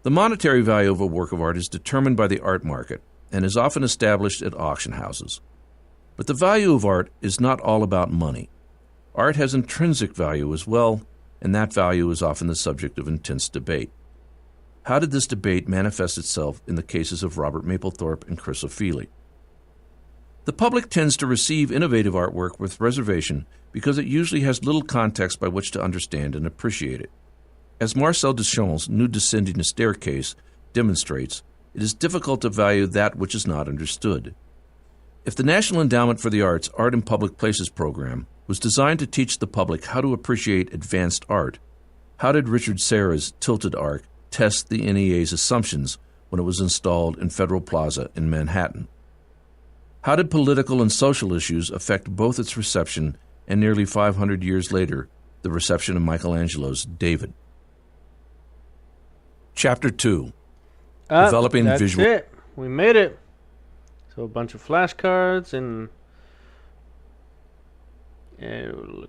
The monetary value of a work of art is determined by the art market and is often established at auction houses. But the value of art is not all about money. Art has intrinsic value as well, and that value is often the subject of intense debate. How did this debate manifest itself in the cases of Robert Maplethorpe and Chrisopheli? The public tends to receive innovative artwork with reservation because it usually has little context by which to understand and appreciate it. As Marcel Duchamp's New Descending a Staircase demonstrates, it is difficult to value that which is not understood. If the National Endowment for the Arts Art in Public Places program was designed to teach the public how to appreciate advanced art, how did Richard Serra's Tilted Arc test the NEA's assumptions when it was installed in Federal Plaza in Manhattan? How did political and social issues affect both its reception and nearly 500 years later, the reception of Michelangelo's David? Chapter 2. Developing that's visual... That's it. We made it. So a bunch of flashcards and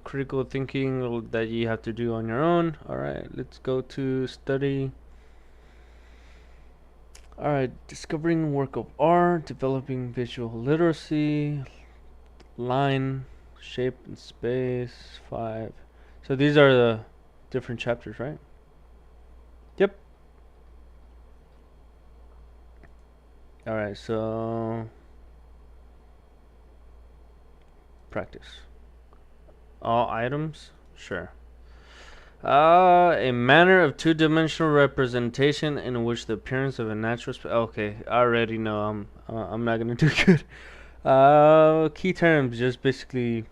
critical thinking that you have to do on your own. Alright, let's go to study. Alright, discovering work of art, developing visual literacy, line, shape and space, 5. So these are the different chapters, right? Yep. Alright, so practice. All items? Sure. A manner of two-dimensional representation in which the appearance of a natural okay, I already know I'm not gonna do good. Key terms, just basically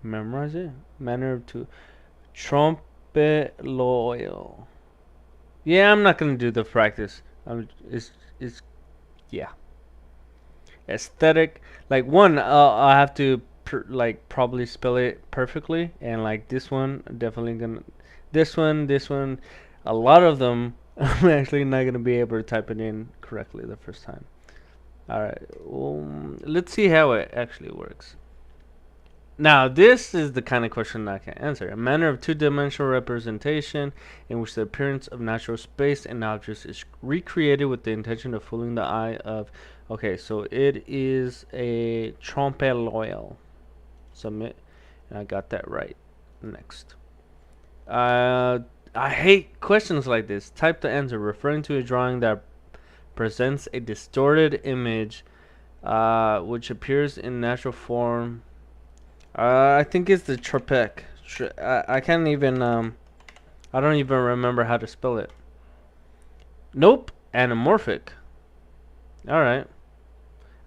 memorize it. Manner of two. Trumpet loyal. Yeah, I'm not gonna do the practice. It's yeah. Aesthetic, like one, I have to probably spell it perfectly, and like this one, definitely gonna. This one, a lot of them, I'm actually not gonna be able to type it in correctly the first time. All right, let's see how it actually works. Now, this is the kind of question I can answer. A manner of two-dimensional representation in which the appearance of natural space and objects is recreated with the intention of fooling the eye of... Okay, so it is a trumpet loyal. Submit. And I got that right. Next. I hate questions like this. Type the answer. Referring to a drawing that presents a distorted image which appears in natural form... I think it's the Triptych. I can't even, I don't even remember how to spell it. Nope. Anamorphic. Alright.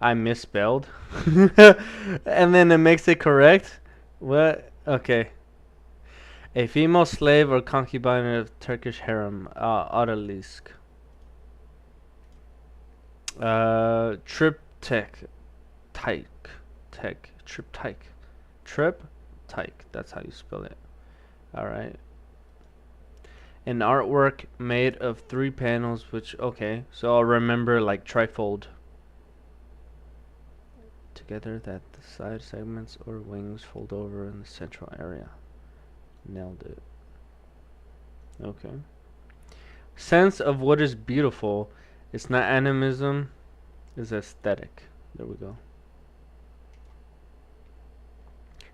I misspelled. And then it makes it correct? What? Okay. A female slave or concubine of Turkish harem. Odalisque. Triptych. Triptych. Triptych. That's how you spell it. Alright. An artwork made of 3 panels, which, okay. So I'll remember like trifold. Together that the side segments or wings fold over in the central area. Nailed it. Okay. Sense of what is beautiful. It's not animism. It's aesthetic. There we go.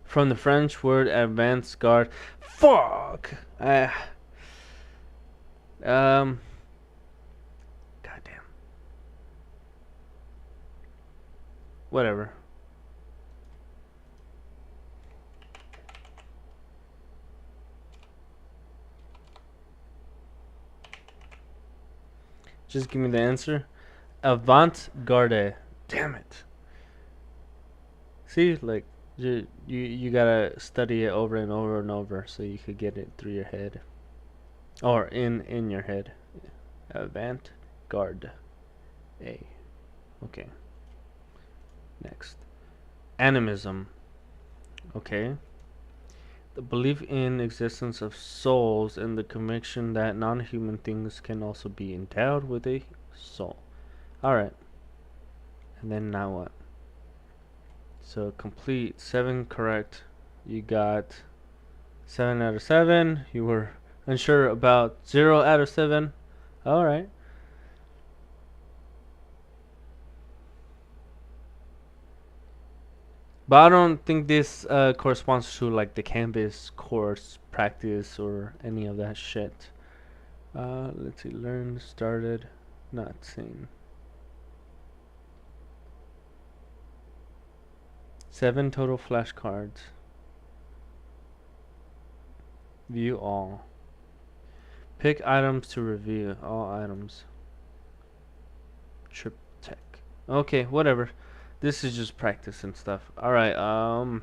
From the French word avant-garde. Fuck! Goddamn. Whatever. Just give me the answer. Avant-garde. Damn it. See, like, you gotta study it over and over and over so you could get it through your head. Or in your head. Avant-garde. A. Okay. Next. Animism. Okay. The belief in existence of souls and the conviction that non-human things can also be endowed with a soul. Alright. And then now what? So complete 7 correct. You got 7 out of 7. You were unsure about 0 out of 7. Alright. But I don't think this corresponds to like the Canvas course practice or any of that shit. Let's see. Learned, started, not seen. 7 total flashcards. View all. Pick items to review. All items. Triptych. Okay, whatever. This is just practice and stuff. Alright, let's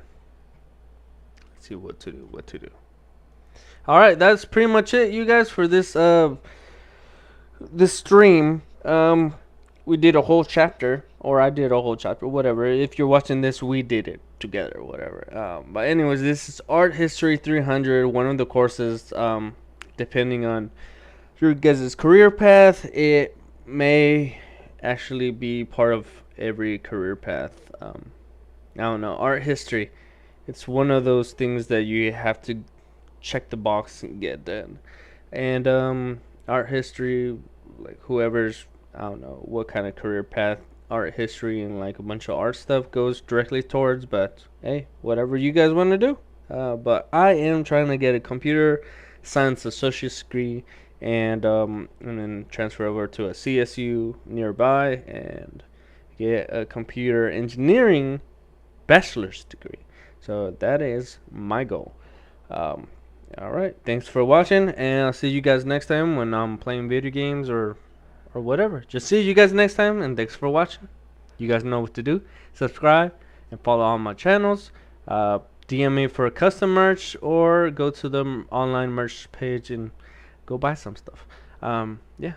see what to do. Alright, that's pretty much it, you guys, for this this stream. We did a whole chapter, or I did a whole chapter, whatever. If you're watching this, we did it together, whatever. But anyways, this is Art History 300, one of the courses. Depending on your guys' career path, it may actually be part of every career path. I don't know. Art history, it's one of those things that you have to check the box and get done. And art history, like whoever's, I don't know what kind of career path art history and like a bunch of art stuff goes directly towards, but hey, whatever you guys want to do. But I am trying to get a computer science associate's degree, and then transfer over to a CSU nearby and get a computer engineering bachelor's degree. So that is my goal. Alright, thanks for watching, and I'll see you guys next time when I'm playing video games or whatever. Just see you guys next time, and thanks for watching. You guys know what to do. Subscribe and follow all my channels. DM me for a custom merch, or go to the online merch page and go buy some stuff. Yeah.